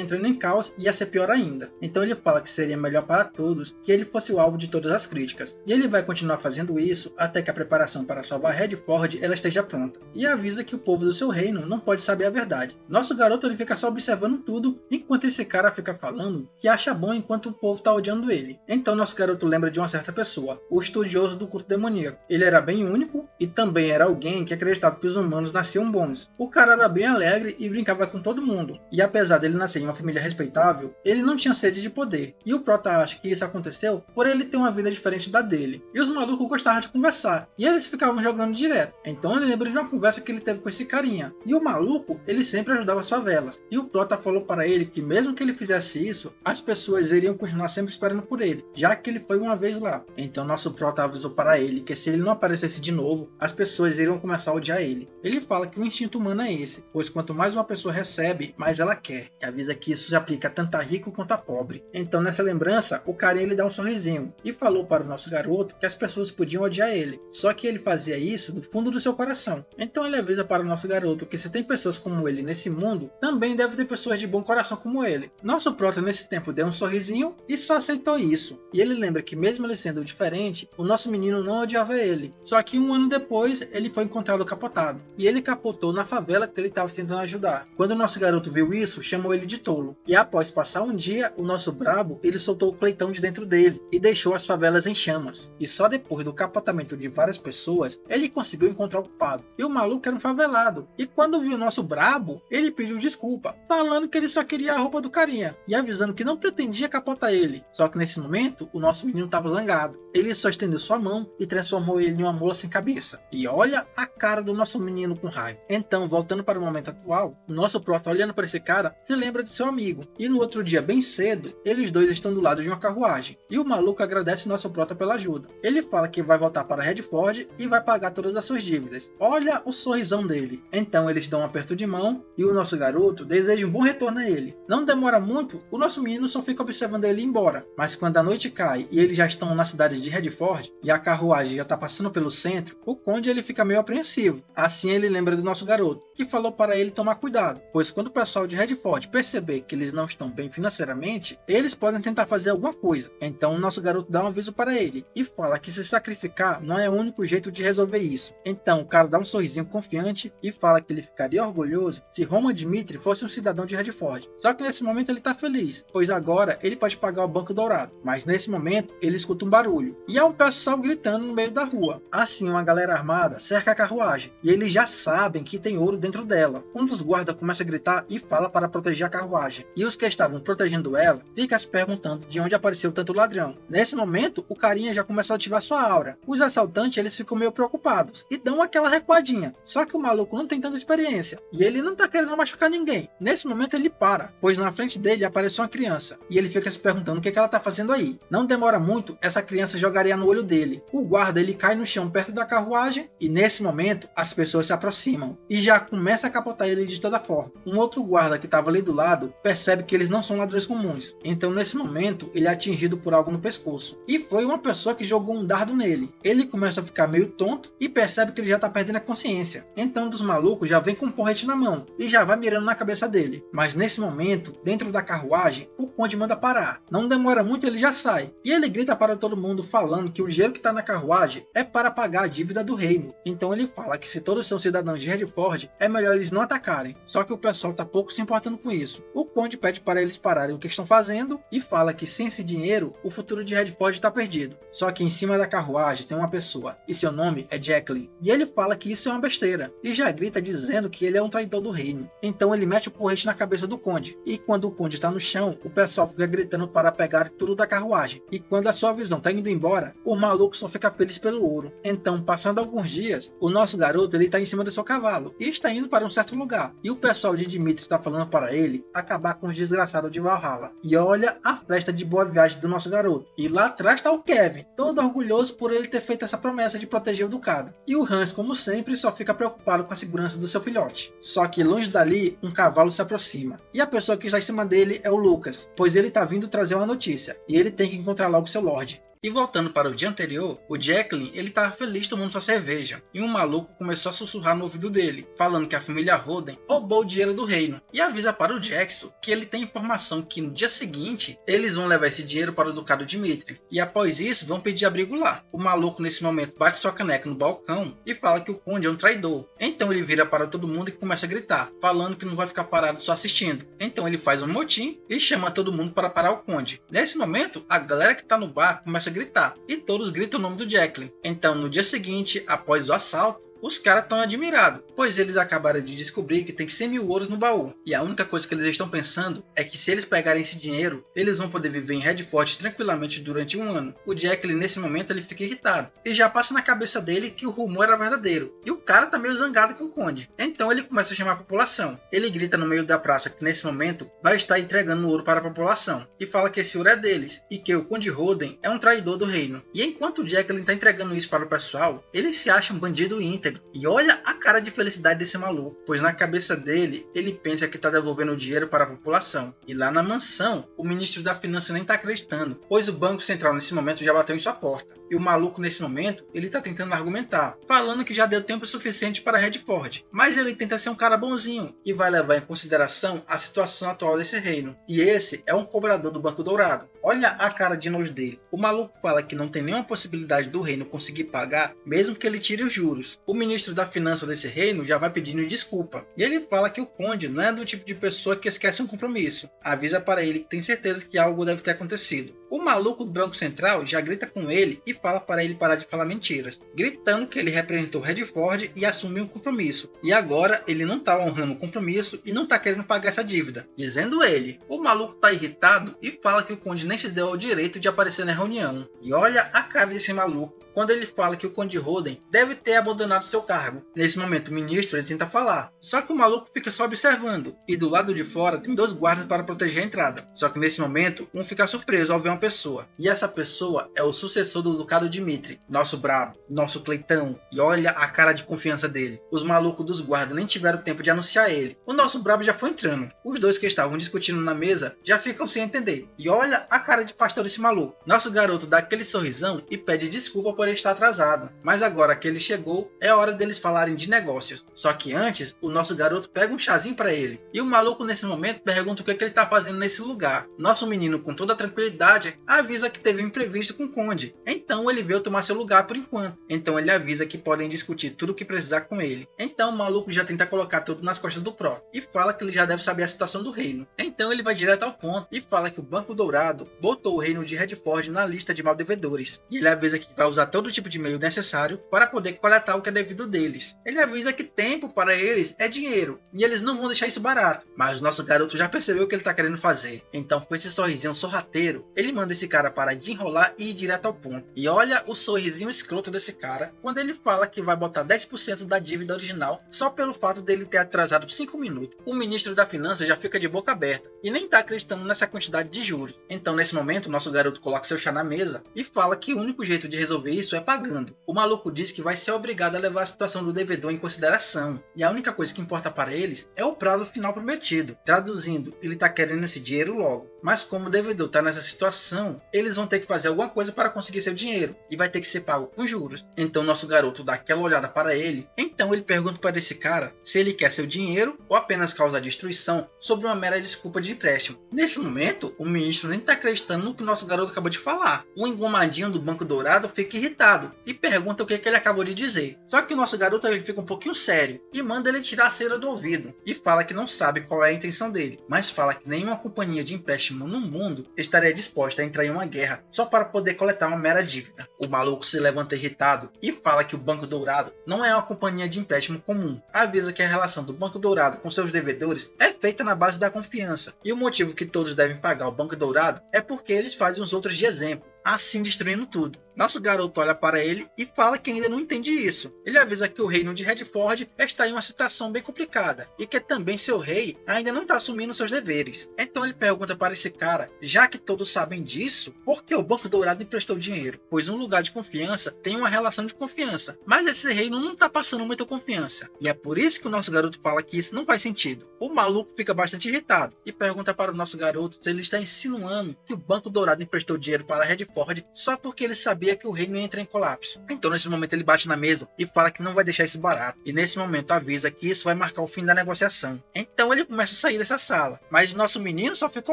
entrando em caos e ia ser pior ainda. Então ele fala que seria melhor para todos que ele fosse o alvo de todas as críticas, e ele vai continuar fazendo isso até que a preparação para salvar Redford ela esteja pronta, e avisa que o povo do seu reino não pode saber a verdade. Nosso garoto ele fica só observando tudo, enquanto esse cara fica falando que acha bom enquanto o povo tá odiando ele. Então nosso garoto lembra de uma certa pessoa, o estudioso do culto demoníaco. Ele era bem único e também era alguém que acreditava que os humanos nasciam bons. O cara era bem alegre e brincava com todo mundo, e apesar dele nascer em uma família respeitável, ele não tinha sede de poder, e o prota acha que isso aconteceu por ele ter uma vida diferente da dele. E os malucos gostavam de conversar, e eles ficavam jogando direto. Então ele lembra de uma conversa que ele teve com esse carinha, e o maluco ele sempre ajudava as favelas, e o prota falou para ele que mesmo que ele fizesse isso, as pessoas iriam continuar sempre esperando por ele, já que ele foi uma vez lá. Então nosso prota avisou para ele que se ele não aparecesse de novo, as pessoas iriam começar a odiar ele. Ele fala que o instinto humano é esse, pois quanto mais uma pessoa recebe, mais ela quer, e avisa que isso se aplica tanto a rico quanto a pobre. Então nessa lembrança, o carinha ele dá um sorrisinho, e falou para o nosso garoto que as pessoas podiam odiar ele, só que ele fazia isso do fundo do seu coração. Então ele avisa para o nosso garoto que se tem pessoas como ele nesse mundo, também deve ter pessoas de bom coração como ele. Nosso prota nesse tempo deu um sorrisinho e só aceitou isso. E ele lembra que mesmo ele sendo diferente, o nosso menino não odiava ele. Só que um ano depois, ele foi encontrado capotado. E ele capotou na favela que ele estava tentando ajudar. Quando o nosso garoto viu isso, chamou ele de tolo. E após passar um dia, o nosso brabo, ele soltou o Cleitão de dentro dele e deixou as favelas em chamas. E só depois do capotamento de várias pessoas, ele conseguiu encontrar o culpado. E o maluco era um favelado. E quando viu o nosso brabo, ele pediu desculpa, falando que ele só queria a roupa do carinha e avisando que não pretendia capotar ele. Só que nesse momento, o nosso menino estava zangado. Ele só estendeu sua mão e transformou ele em uma mula sem cabeça. E olha a cara do nosso menino com raiva. Então, voltando para o momento atual, o nosso prota olhando para esse cara, se lembra de seu amigo. E no outro dia, bem cedo, eles dois estão do lado de uma carruagem. E o maluco agradece o nosso prota pela ajuda. Ele fala que vai voltar para Redford e vai pagar todas as suas dívidas. Olha o sorrisão dele. Então eles dão um aperto de mão e o nosso garoto deseja um bom retorno a ele. Não demora muito, o nosso menino só fica observando ele ir embora. Mas quando a noite cai e eles já estão na cidade de Redford e a carruagem já está passando pelo centro, o conde ele fica meio apreensivo. Assim ele lembra do nosso garoto, que falou para ele tomar cuidado, pois quando o pessoal de Redford perceber que eles não estão bem financeiramente, eles podem tentar fazer alguma coisa. Então o nosso garoto dá um aviso para ele e fala que se sacrificar não é o único jeito de resolver isso. Então o cara dá um sorrisinho confiante e fala que ele ficaria orgulhoso se Roman Dmitri fosse um cidadão de Redford. Só que nesse momento ele tá feliz, pois agora ele pode pagar o Banco Dourado. Mas nesse momento ele escuta um barulho e é um pessoal gritando no meio da rua. Assim uma galera armada cerca a carruagem e eles já sabem que tem ouro dentro dela. Um dos guardas começa a gritar e fala para proteger a carruagem. E os que estavam protegendo ela ficam se perguntando de onde apareceu tanto ladrão. Nesse momento o carinha já começa a ativar sua aura. Os assaltantes eles ficam meio preocupados e dão aquela recuadinha. Só que o maluco não tem tanta experiência e ele não tá querendo machucar ninguém. Nesse momento ele para, pois na frente dele apareceu uma criança e ele fica se perguntando o que ela tá fazendo aí. Não demora muito, essa criança jogaria no olho dele. O guarda ele cai no chão perto da carruagem e nesse momento as pessoas se aproximam e já começa a capotar ele de toda forma. Um outro guarda que estava ali do lado percebe que eles não são ladrões comuns. Então nesse momento ele é atingido por algo no pescoço e foi uma pessoa que jogou um dardo nele. Ele começa a ficar meio tonto e percebe que ele já tá perdendo a consciência. Então um dos malucos já vem com um porrete na mão e já vai mirando na cabeça dele. Mas nesse momento, dentro da carruagem, o conde manda parar. Não demora muito, ele já sai. E ele grita para todo mundo falando que o dinheiro que está na carruagem é para pagar a dívida do reino. Então ele fala que se todos são cidadãos de Redford, é melhor eles não atacarem. Só que o pessoal tá pouco se importando com isso. O conde pede para eles pararem o que estão fazendo e fala que sem esse dinheiro, o futuro de Redford está perdido. Só que em cima da carruagem tem uma pessoa e seu nome é Jacqueline. E ele fala que isso é uma besteira e já grita dizendo que ele é um traidor do reino. Então ele mete o porrete na cabeça do conde. E quando o conde está no chão, o pessoal fica gritando para pegar tudo da carruagem. E quando a sua visão tá indo embora, o maluco só fica feliz pelo ouro. Então, passando alguns dias, dias, o nosso garoto ele tá em cima do seu cavalo e está indo para um certo lugar. E o pessoal de Dimitri está falando para ele acabar com os desgraçados de Valhalla. E olha a festa de boa viagem do nosso garoto. E lá atrás está o Kevin, todo orgulhoso por ele ter feito essa promessa de proteger o ducado. E o Hans, como sempre, só fica preocupado com a segurança do seu filhote. Só que longe dali, um cavalo se aproxima. E a pessoa que está em cima dele é o Lucas, pois ele está vindo trazer uma notícia. E ele tem que encontrar logo seu Lorde. E voltando para o dia anterior, o Jacqueline ele estava feliz tomando sua cerveja, e um maluco começou a sussurrar no ouvido dele, falando que a família Roden roubou o dinheiro do reino, e avisa para o Jackson que ele tem informação que no dia seguinte eles vão levar esse dinheiro para o ducado Dimitri, e após isso vão pedir abrigo lá. O maluco nesse momento bate sua caneca no balcão e fala que o conde é um traidor, então ele vira para todo mundo e começa a gritar, falando que não vai ficar parado só assistindo. Então ele faz um motim e chama todo mundo para parar o conde. Nesse momento, a galera que está no bar começa a gritar, e todos gritam o nome do Jacqueline. Então no dia seguinte, após o assalto, os caras estão admirados, pois eles acabaram de descobrir que tem 100 mil ouros no baú. E a única coisa que eles estão pensando é que se eles pegarem esse dinheiro, eles vão poder viver em Redford tranquilamente durante um ano. O Jacqueline nesse momento ele fica irritado, e já passa na cabeça dele que o rumor era verdadeiro. E o cara tá meio zangado com o conde. Então ele começa a chamar a população. Ele grita no meio da praça que nesse momento vai estar entregando o ouro para a população. E fala que esse ouro é deles, e que o conde Roden é um traidor do reino. E enquanto o Jacqueline tá entregando isso para o pessoal, ele se acha um bandido íntegro. E olha a cara de felicidade desse maluco, pois na cabeça dele, ele pensa que está devolvendo o dinheiro para a população. E lá na mansão, o ministro da Finança nem está acreditando, pois o Banco Central nesse momento já bateu em sua porta. E o maluco nesse momento, ele está tentando argumentar, falando que já deu tempo suficiente para Redford. Mas ele tenta ser um cara bonzinho, e vai levar em consideração a situação atual desse reino. E esse é um cobrador do Banco Dourado. Olha a cara de nojo dele. O maluco fala que não tem nenhuma possibilidade do reino conseguir pagar, mesmo que ele tire os juros. O ministro da Finança desse reino já vai pedindo desculpa. E ele fala que o conde não é do tipo de pessoa que esquece um compromisso. Avisa para ele que tem certeza que algo deve ter acontecido. O maluco do Banco Central já grita com ele e fala para ele parar de falar mentiras, gritando que ele representou Redford e assumiu um compromisso. E agora ele não tá honrando o compromisso e não tá querendo pagar essa dívida. Dizendo ele, o maluco tá irritado e fala que o conde nem se deu ao direito de aparecer na reunião. E olha a cara desse maluco quando ele fala que o conde Roden deve ter abandonado seu cargo. Nesse momento o ministro ele tenta falar, só que o maluco fica só observando, e do lado de fora tem 2 guardas para proteger a entrada. Só que nesse momento um fica surpreso ao ver uma pessoa, e essa pessoa é o sucessor do ducado Dimitri, nosso brabo, nosso Cleitão. E olha a cara de confiança dele. Os malucos dos guardas nem tiveram tempo de anunciar ele. O nosso brabo já foi entrando. Os dois que estavam discutindo na mesa já ficam sem entender. E olha a cara de pastor desse maluco. Nosso garoto dá aquele sorrisão e pede desculpa por ele estar atrasado. Mas agora que ele chegou, é hora deles falarem de negócios. Só que antes, o nosso garoto pega um chazinho para ele. E o maluco nesse momento pergunta o que ele tá fazendo nesse lugar. Nosso menino, com toda tranquilidade, avisa que teve um imprevisto com o conde. Então ele veio tomar seu lugar por enquanto. Então ele avisa que podem discutir tudo o que precisar com ele. Então o maluco já tenta colocar tudo nas costas do Pro. E fala que ele já deve saber a situação do reino. Então ele vai direto ao ponto e fala que o Banco Dourado botou o reino de Redford na lista de maldevedores. E ele avisa que vai usar todo tipo de meio necessário para poder coletar o que é devido deles. Ele avisa que tempo para eles é dinheiro e eles não vão deixar isso barato. Mas o nosso garoto já percebeu o que ele está querendo fazer. Então com esse sorrisinho sorrateiro, ele manda esse cara parar de enrolar e ir direto ao ponto. E olha o sorrisinho escroto desse cara quando ele fala que vai botar 10% da dívida original só pelo fato dele ter atrasado 5 minutos. O ministro da Finança já fica de boca aberta e nem está acreditando nessa quantidade de juros. Então nesse momento o nosso garoto coloca seu chá na mesa e fala que o único jeito de resolver isso é pagando. O maluco diz que vai ser obrigado a levar a situação do devedor em consideração. E a única coisa que importa para eles é o prazo final prometido. Traduzindo, ele está querendo esse dinheiro logo. Mas como o devedor está nessa situação, eles vão ter que fazer alguma coisa para conseguir seu dinheiro. E vai ter que ser pago com juros. Então nosso garoto dá aquela olhada para ele. Então ele pergunta para esse cara se ele quer seu dinheiro ou apenas causar destruição sobre uma mera desculpa de empréstimo. Nesse momento, o ministro nem está acreditando no que nosso garoto acabou de falar. O engomadinho do Banco Dourado fica irritado e pergunta o que ele acabou de dizer. Só que o nosso garoto ele fica um pouquinho sério e manda ele tirar a cera do ouvido. E fala que não sabe qual é a intenção dele. Mas fala que nenhuma companhia de empréstimo no mundo estaria disposta a entrar em uma guerra só para poder coletar uma mera dívida. O maluco se levanta irritado e fala que o Banco Dourado não é uma companhia de empréstimo comum. Avisa que a relação do Banco Dourado com seus devedores é feita na base da confiança. E o motivo que todos devem pagar ao Banco Dourado é porque eles fazem os outros de exemplo. assim destruindo tudo. Nosso garoto olha para ele e fala que ainda não entende isso. Ele avisa que o reino de Redford está em uma situação bem complicada e que também seu rei ainda não está assumindo seus deveres. Então ele pergunta para esse cara, já que todos sabem disso, por que o Banco Dourado emprestou dinheiro? Pois um lugar de confiança tem uma relação de confiança, mas esse reino não está passando muita confiança. E é por isso que o nosso garoto fala que isso não faz sentido. O maluco fica bastante irritado e pergunta para o nosso garoto se ele está insinuando que o Banco Dourado emprestou dinheiro para Redford só porque ele sabia que o reino ia entrar em colapso. Então nesse momento ele bate na mesa e fala que não vai deixar isso barato. E nesse momento avisa que isso vai marcar o fim da negociação. Então ele começa a sair dessa sala. Mas nosso menino só fica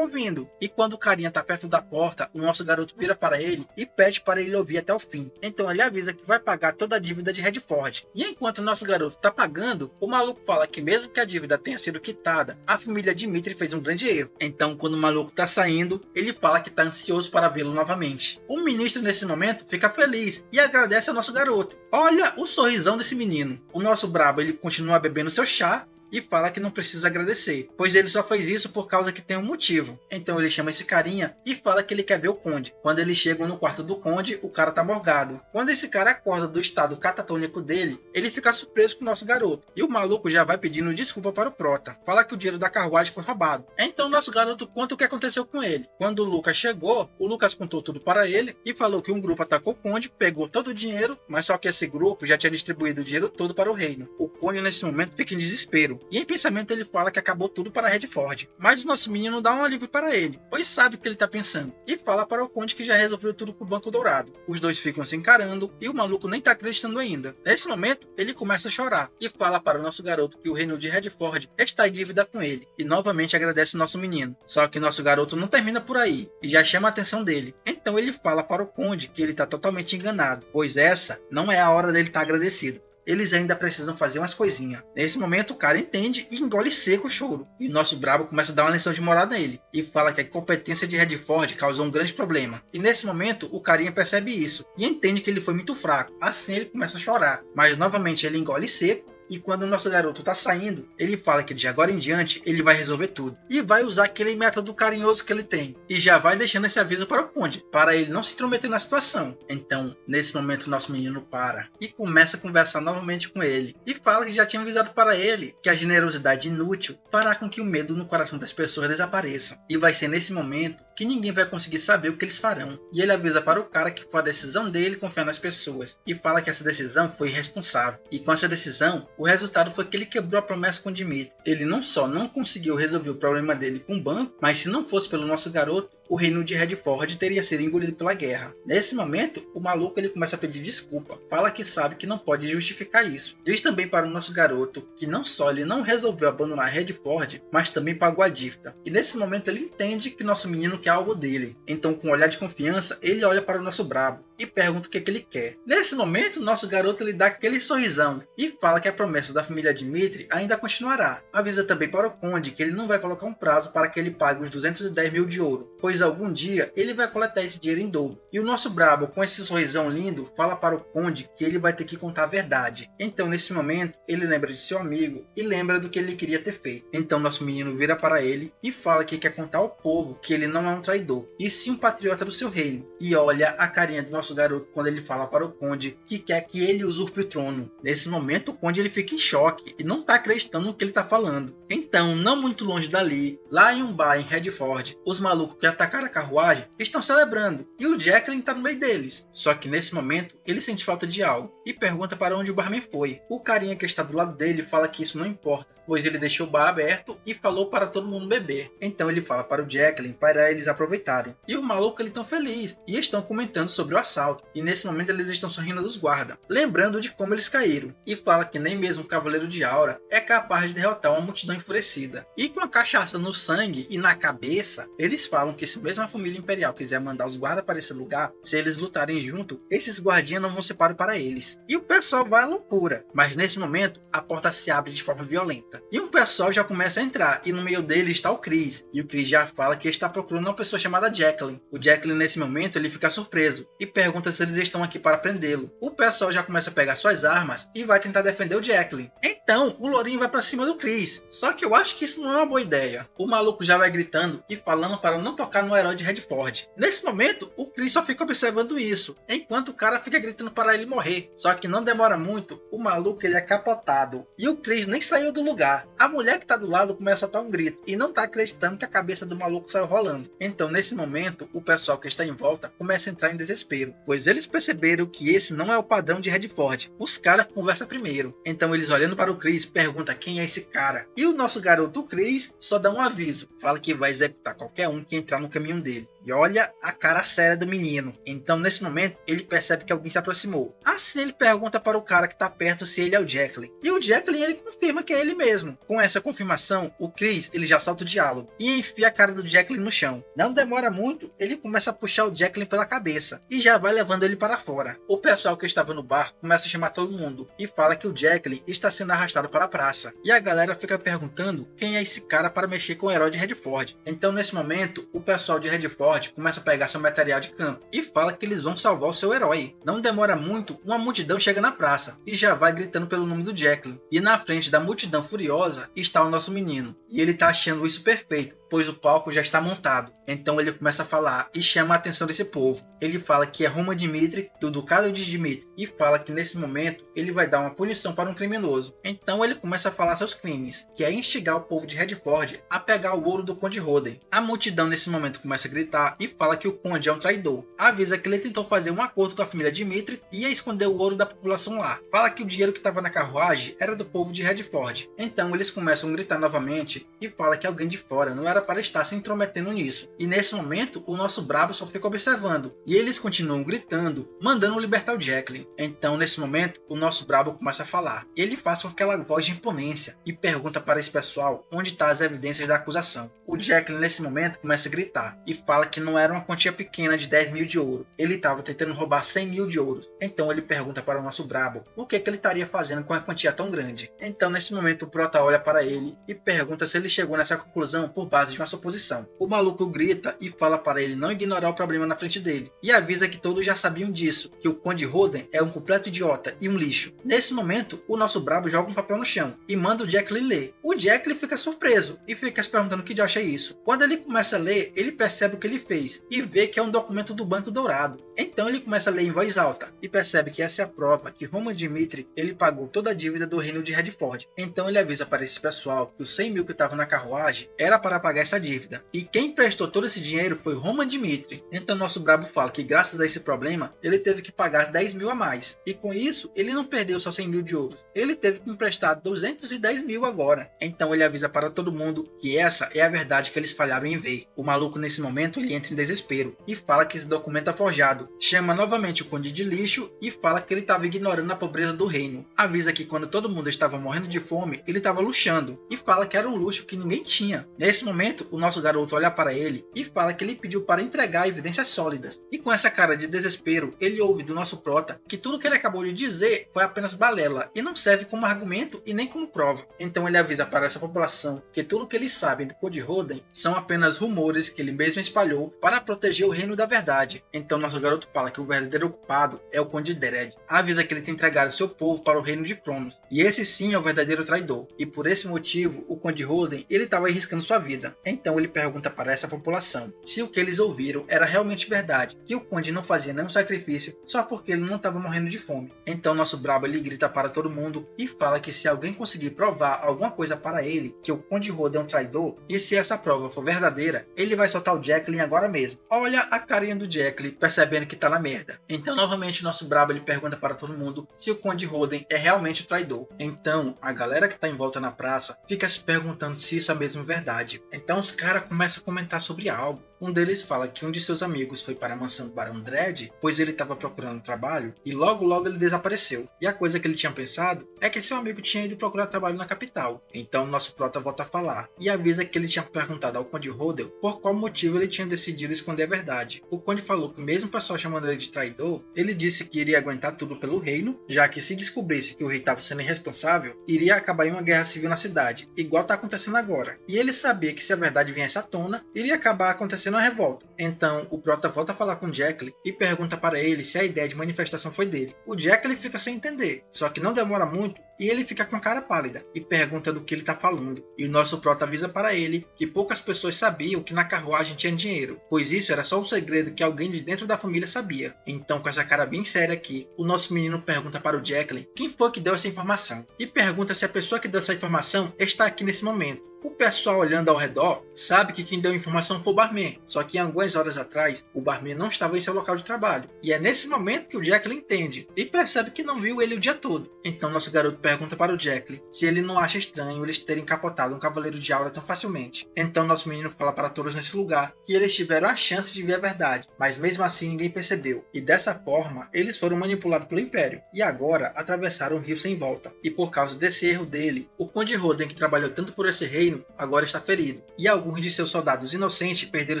ouvindo. E quando o carinha tá perto da porta, o nosso garoto vira para ele e pede para ele ouvir até o fim. Então ele avisa que vai pagar toda a dívida de Redford. E enquanto o nosso garoto tá pagando, o maluco fala que mesmo que a dívida tenha sido quitada, a família Dimitri fez um grande erro. Então quando o maluco tá saindo, ele fala que tá ansioso para vê-lo novamente. O ministro nesse momento fica feliz e agradece ao nosso garoto. Olha o sorrisão desse menino. O nosso brabo ele continua bebendo seu chá e fala que não precisa agradecer, pois ele só fez isso por causa que tem um motivo. Então ele chama esse carinha e fala que ele quer ver o conde. Quando eles chegam no quarto do conde, o cara tá morgado. Quando esse cara acorda do estado catatônico dele, ele fica surpreso com o nosso garoto. E o maluco já vai pedindo desculpa para o prota. Fala que o dinheiro da carruagem foi roubado. Então o nosso garoto conta o que aconteceu com ele. Quando o Lucas chegou, o Lucas contou tudo para ele e falou que um grupo atacou o conde, pegou todo o dinheiro, mas só que esse grupo já tinha distribuído o dinheiro todo para o reino. O conde nesse momento fica em desespero. E em pensamento ele fala que acabou tudo para Redford. Mas o nosso menino dá um alívio para ele, pois sabe o que ele está pensando. E fala para o conde que já resolveu tudo com o Banco Dourado. Os dois ficam se encarando e o maluco nem está acreditando ainda. Nesse momento, ele começa a chorar. E fala para o nosso garoto que o reino de Redford está em dívida com ele. E novamente agradece o nosso menino. Só que nosso garoto não termina por aí. E já chama a atenção dele. Então ele fala para o conde que ele está totalmente enganado. Pois essa não é a hora dele estar agradecido. Eles ainda precisam fazer umas coisinhas. Nesse momento o cara entende e engole seco o choro. E o nosso brabo começa a dar uma lição de moral nele. E fala que a incompetência de Redford causou um grande problema. E nesse momento o carinha percebe isso. E entende que ele foi muito fraco. Assim ele começa a chorar. Mas novamente ele engole seco. E quando o nosso garoto tá saindo, ele fala que de agora em diante ele vai resolver tudo. E vai usar aquele método carinhoso que ele tem. E já vai deixando esse aviso para o conde, para ele não se intrometer na situação. Então, nesse momento o nosso menino para e começa a conversar novamente com ele. E fala que já tinha avisado para ele que a generosidade inútil fará com que o medo no coração das pessoas desapareça. E vai ser nesse momento que ninguém vai conseguir saber o que eles farão. E ele avisa para o cara que foi a decisão dele confiar nas pessoas. E fala que essa decisão foi irresponsável. E com essa decisão, o resultado foi que ele quebrou a promessa com o Dimitri. Ele não só não conseguiu resolver o problema dele com o banco, mas se não fosse pelo nosso garoto, o reino de Redford teria sido engolido pela guerra. Nesse momento, o maluco ele começa a pedir desculpa. Fala que sabe que não pode justificar isso. Diz também para o nosso garoto que não só ele não resolveu abandonar Redford, mas também pagou a dívida. E nesse momento ele entende que nosso menino quer algo dele. Então com um olhar de confiança, ele olha para o nosso brabo e pergunta o que ele quer. Nesse momento, nosso garoto ele dá aquele sorrisão e fala que a promessa da família Dimitri ainda continuará. Avisa também para o conde que ele não vai colocar um prazo para que ele pague os 210 mil de ouro, pois algum dia ele vai coletar esse dinheiro em dobro. E o nosso brabo, com esse sorrisão lindo, fala para o conde que ele vai ter que contar a verdade. Então nesse momento, ele lembra de seu amigo e lembra do que ele queria ter feito. Então nosso menino vira para ele e fala que quer contar ao povo que ele não é um traidor, e sim um patriota do seu reino. E olha a carinha do nosso garoto quando ele fala para o conde que quer que ele usurpe o trono. Nesse momento o conde ele fica em choque e não está acreditando no que ele está falando. Então, não muito longe dali, lá em um bar em Redford, os malucos que atacaram a carruagem estão celebrando e o Jacqueline está no meio deles. Só que nesse momento ele sente falta de algo e pergunta para onde o barman foi. O carinha que está do lado dele fala que isso não importa, pois ele deixou o bar aberto e falou para todo mundo beber. Então ele fala para o Jacqueline para eles aproveitarem. E o maluco ele tão feliz e estão comentando sobre o assalto. E nesse momento eles estão sorrindo dos guardas, lembrando de como eles caíram. E fala que nem mesmo o Cavaleiro de Aura é capaz de derrotar uma multidão enfurecida. E com a cachaça no sangue e na cabeça, eles falam que se mesmo a família imperial quiser mandar os guardas para esse lugar, se eles lutarem junto, esses guardinhas não vão ser páreo para eles. E o pessoal vai à loucura. Mas nesse momento, a porta se abre de forma violenta. E um pessoal já começa a entrar, e no meio dele está o Chris. E o Chris já fala que está procurando uma pessoa chamada Jacqueline. O Jacqueline nesse momento ele fica surpreso e pergunta se eles estão aqui para prendê-lo. O pessoal já começa a pegar suas armas e vai tentar defender o Jacqueline. Então o Lourinho vai para cima do Chris. Só que eu acho que isso não é uma boa ideia. O maluco já vai gritando e falando para não tocar no herói de Redford. Nesse momento, o Chris só fica observando isso, enquanto o cara fica gritando para ele morrer. Só que não demora muito, o maluco ele é capotado. E o Chris nem saiu do lugar. A mulher que tá do lado começa a soltar um grito e não tá acreditando que a cabeça do maluco saiu rolando. Então, nesse momento, o pessoal que está em volta começa a entrar em desespero, pois eles perceberam que esse não é o padrão de Redford. Os caras conversam primeiro. Então, eles olhando para o Chris, perguntam quem é esse cara. E o nosso garoto Chris só dá um aviso, fala que vai executar qualquer um que entrar no caminho dele. E olha a cara séria do menino. Então, nesse momento, ele percebe que alguém se aproximou. Assim, ele pergunta para o cara que está perto se ele é o Jacqueline. E o Jacqueline, ele confirma que é ele mesmo. Com essa confirmação, o Chris, ele já solta o diálogo e enfia a cara do Jacqueline no chão. Não demora muito, ele começa a puxar o Jacqueline pela cabeça e já vai levando ele para fora. O pessoal que estava no bar começa a chamar todo mundo e fala que o Jacqueline está sendo arrastado para a praça. E a galera fica perguntando quem é esse cara para mexer com o herói de Redford. Então, nesse momento, o pessoal de Redford começa a pegar seu material de campo e fala que eles vão salvar o seu herói. Não demora muito, uma multidão chega na praça e já vai gritando pelo nome do Jacqueline. E na frente da multidão furiosa está o nosso menino. E ele está achando isso perfeito, pois o palco já está montado. Então ele começa a falar e chama a atenção desse povo. Ele fala que é Roman Dmitri, do Ducado de Dmitri, e fala que nesse momento ele vai dar uma punição para um criminoso. Então ele começa a falar seus crimes, que é instigar o povo de Redford a pegar o ouro do Conde Roden. A multidão nesse momento começa a gritar e fala que o Conde é um traidor. Avisa que ele tentou fazer um acordo com a família Dmitri e ia esconder o ouro da população lá. Fala que o dinheiro que estava na carruagem era do povo de Redford. Então eles começam a gritar novamente e fala que alguém de fora não era para estar se intrometendo nisso. E nesse momento, o nosso brabo só fica observando. E eles continuam gritando, mandando libertar o Jacqueline. Então, nesse momento, o nosso brabo começa a falar. Ele faz com aquela voz de imponência e pergunta para esse pessoal onde estão as evidências da acusação. O Jacqueline, nesse momento, começa a gritar e fala que não era uma quantia pequena de 10 mil de ouro. Ele estava tentando roubar 100 mil de ouro. Então, ele pergunta para o nosso brabo o que ele estaria fazendo com uma quantia tão grande. Então, nesse momento, o Prota olha para ele e pergunta se ele chegou nessa conclusão por base de uma suposição. O maluco grita e fala para ele não ignorar o problema na frente dele. E avisa que todos já sabiam disso, que o Conde Roden é um completo idiota e um lixo. Nesse momento, o nosso brabo joga um papel no chão e manda o Jacqueline ler. O Jacqueline fica surpreso e fica se perguntando que diacho é isso. Quando ele começa a ler, ele percebe o que ele fez e vê que é um documento do Banco Dourado. Então ele começa a ler em voz alta e percebe que essa é a prova que Roman Dmitri ele pagou toda a dívida do reino de Redford. Então ele avisa para esse pessoal que os 100 mil que estavam na carruagem era para pagar essa dívida. E quem emprestou todo esse dinheiro foi Roman Dmitri. Então nosso brabo fala que graças a esse problema ele teve que pagar 10 mil a mais. E com isso ele não perdeu só 100 mil de ouro. Ele teve que emprestar 210 mil agora. Então ele avisa para todo mundo que essa é a verdade que eles falharam em ver. O maluco nesse momento ele entra em desespero e fala que esse documento é forjado. Chama novamente o Conde de lixo e fala que ele estava ignorando a pobreza do reino. Avisa que quando todo mundo estava morrendo de fome, ele estava luxando. E fala que era um luxo que ninguém tinha. Nesse momento, o nosso garoto olha para ele e fala que ele pediu para entregar evidências sólidas. E com essa cara de desespero, ele ouve do nosso prota que tudo que ele acabou de dizer foi apenas balela e não serve como argumento e nem como prova. Então ele avisa para essa população que tudo que eles sabem do Conde Roden são apenas rumores que ele mesmo espalhou para proteger o reino da verdade. Então nosso garoto fala que o verdadeiro culpado é o Conde Dredd. Avisa que ele tem entregado seu povo para o reino de Cronos. E esse sim é o verdadeiro traidor. E por esse motivo, o Conde Roden ele estava arriscando sua vida. Então ele pergunta para essa população se o que eles ouviram era realmente verdade, que o Conde não fazia nenhum sacrifício só porque ele não estava morrendo de fome. Então nosso brabo ele grita para todo mundo e fala que se alguém conseguir provar alguma coisa para ele, que o Conde Roden é um traidor, e se essa prova for verdadeira, ele vai soltar o Jacqueline agora mesmo. Olha a carinha do Jacqueline, percebendo que tá na merda. Então novamente nosso brabo ele pergunta para todo mundo se o Conde Roden é realmente o traidor. Então a galera que tá em volta na praça fica se perguntando se isso é mesmo verdade. Então os caras começam a comentar sobre algo. Um deles fala que um de seus amigos foi para a mansão do Barão Dredd, pois ele estava procurando trabalho e logo ele desapareceu. E a coisa que ele tinha pensado é que seu amigo tinha ido procurar trabalho na capital. Então nosso prota volta a falar e avisa que ele tinha perguntado ao Conde Roden por qual motivo ele tinha decidido esconder a verdade. O Conde falou que mesmo o pessoal chamando ele de traidor, ele disse que iria aguentar tudo pelo reino, já que se descobrisse que o rei estava sendo irresponsável, iria acabar em uma guerra civil na cidade, igual está acontecendo agora. E ele sabia que se a verdade viesse à tona, iria acabar acontecendo uma revolta. Então o prota volta a falar com Jacqueline e pergunta para ele se a ideia de manifestação foi dele. O Jacqueline fica sem entender, só que não demora muito e ele fica com a cara pálida e pergunta do que ele tá falando. E o nosso prota avisa para ele que poucas pessoas sabiam que na carruagem tinha dinheiro, pois isso era só um segredo que alguém de dentro da família sabia. Então, com essa cara bem séria aqui, o nosso menino pergunta para o Jacqueline quem foi que deu essa informação, e pergunta se a pessoa que deu essa informação está aqui nesse momento. O pessoal olhando ao redor sabe que quem deu a informação foi o barman, só que algumas horas atrás o barman não estava em seu local de trabalho. E é nesse momento que o Jacqueline entende e percebe que não viu ele o dia todo. Então nosso garoto pergunta para o Jacqueline se ele não acha estranho eles terem capotado um cavaleiro de aura tão facilmente. Então nosso menino fala para todos nesse lugar que eles tiveram a chance de ver a verdade, mas mesmo assim ninguém percebeu. E dessa forma eles foram manipulados pelo Império e agora atravessaram o rio sem volta. E por causa desse erro dele, o Conde Roden, que trabalhou tanto por esse reino, agora está ferido, e alguns de seus soldados inocentes perderam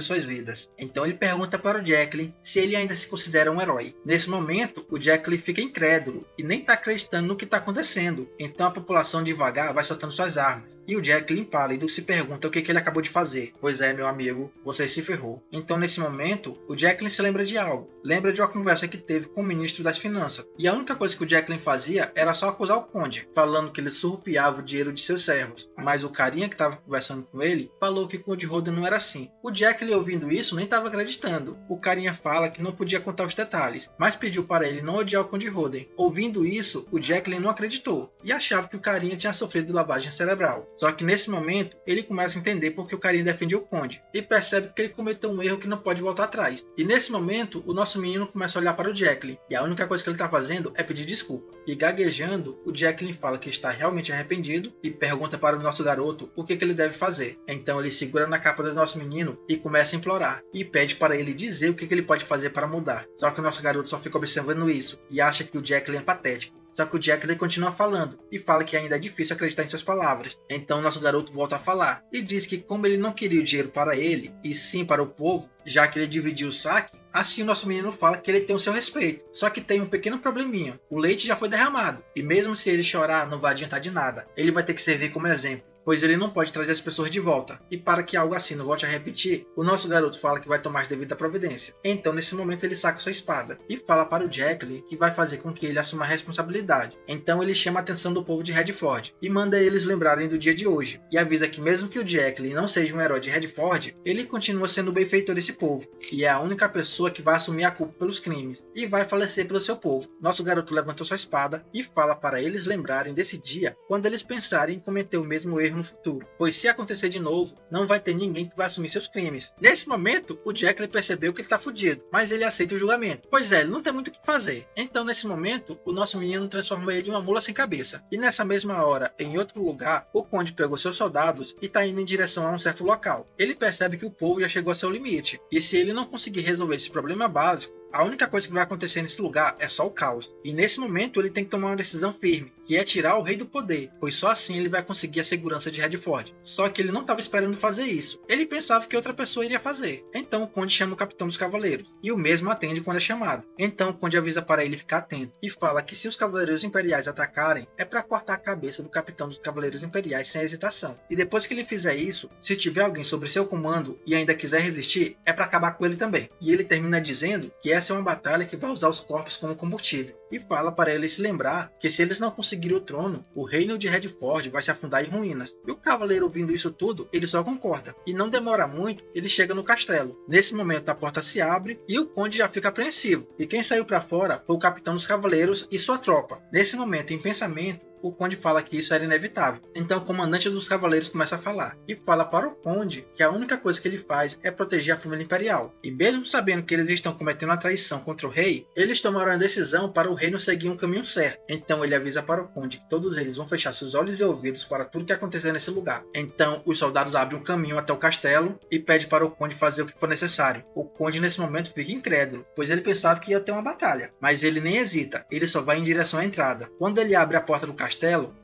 suas vidas. Então ele pergunta para o Jacqueline se ele ainda se considera um herói. Nesse momento, o Jacqueline fica incrédulo e nem está acreditando no que está acontecendo. Então a população devagar vai soltando suas armas. E o Jacqueline pálido se pergunta o que ele acabou de fazer. Pois é, meu amigo, você se ferrou. Então nesse momento, o Jacqueline se lembra de algo. Lembra de uma conversa que teve com o ministro das Finanças. E a única coisa que o Jacqueline fazia era só acusar o Conde, falando que ele surrupiava o dinheiro de seus servos. Mas o carinha que estava conversando com ele falou que o Conde Roden não era assim. O Jacqueline, ouvindo isso, nem estava acreditando. O carinha fala que não podia contar os detalhes, mas pediu para ele não odiar o Conde Roden. Ouvindo isso, o Jacqueline não acreditou e achava que o carinha tinha sofrido lavagem cerebral. Só que nesse momento, ele começa a entender porque o carinha defendia o Conde e percebe que ele cometeu um erro que não pode voltar atrás. E nesse momento, o nosso menino começa a olhar para o Jacqueline e a única coisa que ele está fazendo é pedir desculpa. E gaguejando, o Jacqueline fala que está realmente arrependido e pergunta para o nosso garoto o que ele deve fazer. Então ele segura na capa do nosso menino e começa a implorar e pede para ele dizer o que ele pode fazer para mudar. Só que o nosso garoto só fica observando isso e acha que o Jacqueline é patético. Só que o Jacqueline continua falando e fala que ainda é difícil acreditar em suas palavras. Então nosso garoto volta a falar e diz que como ele não queria o dinheiro para ele e sim para o povo, já que ele dividiu o saque, assim o nosso menino fala que ele tem o seu respeito. Só que tem um pequeno probleminha. O leite já foi derramado e mesmo se ele chorar não vai adiantar de nada. Ele vai ter que servir como exemplo, pois ele não pode trazer as pessoas de volta. E para que algo assim não volte a repetir, o nosso garoto fala que vai tomar devida providência. Então nesse momento ele saca sua espada e fala para o Jacqueline que vai fazer com que ele assuma a responsabilidade. Então ele chama a atenção do povo de Redford e manda eles lembrarem do dia de hoje. E avisa que mesmo que o Jacqueline não seja um herói de Redford, ele continua sendo o benfeitor desse povo. E é a única pessoa que vai assumir a culpa pelos crimes e vai falecer pelo seu povo. Nosso garoto levantou sua espada e fala para eles lembrarem desse dia quando eles pensarem em cometer o mesmo erro no futuro, pois se acontecer de novo, não vai ter ninguém que vai assumir seus crimes. Nesse momento, o Jacqueline percebeu que ele tá fudido, mas ele aceita o julgamento. Pois é, ele não tem muito o que fazer. Então nesse momento, o nosso menino transforma ele em uma mula sem cabeça. E nessa mesma hora, em outro lugar, o Conde pegou seus soldados e tá indo em direção a um certo local. Ele percebe que o povo já chegou a seu limite, e se ele não conseguir resolver esse problema básico, a única coisa que vai acontecer nesse lugar é só o caos. E nesse momento ele tem que tomar uma decisão firme, que é tirar o rei do poder, pois só assim ele vai conseguir a segurança de Redford. Só que ele não estava esperando fazer isso. Ele pensava que outra pessoa iria fazer. Então o Conde chama o capitão dos cavaleiros, e o mesmo atende quando é chamado. Então o Conde avisa para ele ficar atento, e fala que se os cavaleiros imperiais atacarem, é para cortar a cabeça do capitão dos cavaleiros imperiais sem hesitação. E depois que ele fizer isso, se tiver alguém sobre seu comando e ainda quiser resistir, é para acabar com ele também. E ele termina dizendo que essa é uma batalha que vai usar os corpos como combustível, e fala para eles se lembrar que se eles não conseguirem o trono, o reino de Redford vai se afundar em ruínas. E o cavaleiro, ouvindo isso tudo, ele só concorda, e não demora muito, ele chega no castelo. Nesse momento a porta se abre e o Conde já fica apreensivo, e quem saiu para fora foi o capitão dos cavaleiros e sua tropa. Nesse momento, em pensamento, o Conde fala que isso era inevitável. Então o comandante dos cavaleiros começa a falar e fala para o Conde que a única coisa que ele faz é proteger a família imperial. E mesmo sabendo que eles estão cometendo a traição contra o rei, eles tomaram a decisão para o reino seguir um caminho certo. Então ele avisa para o Conde que todos eles vão fechar seus olhos e ouvidos para tudo que acontecer nesse lugar. Então os soldados abrem um caminho até o castelo e pedem para o Conde fazer o que for necessário. O Conde nesse momento fica incrédulo, pois ele pensava que ia ter uma batalha. Mas ele nem hesita, ele só vai em direção à entrada. Quando ele abre a porta do castelo,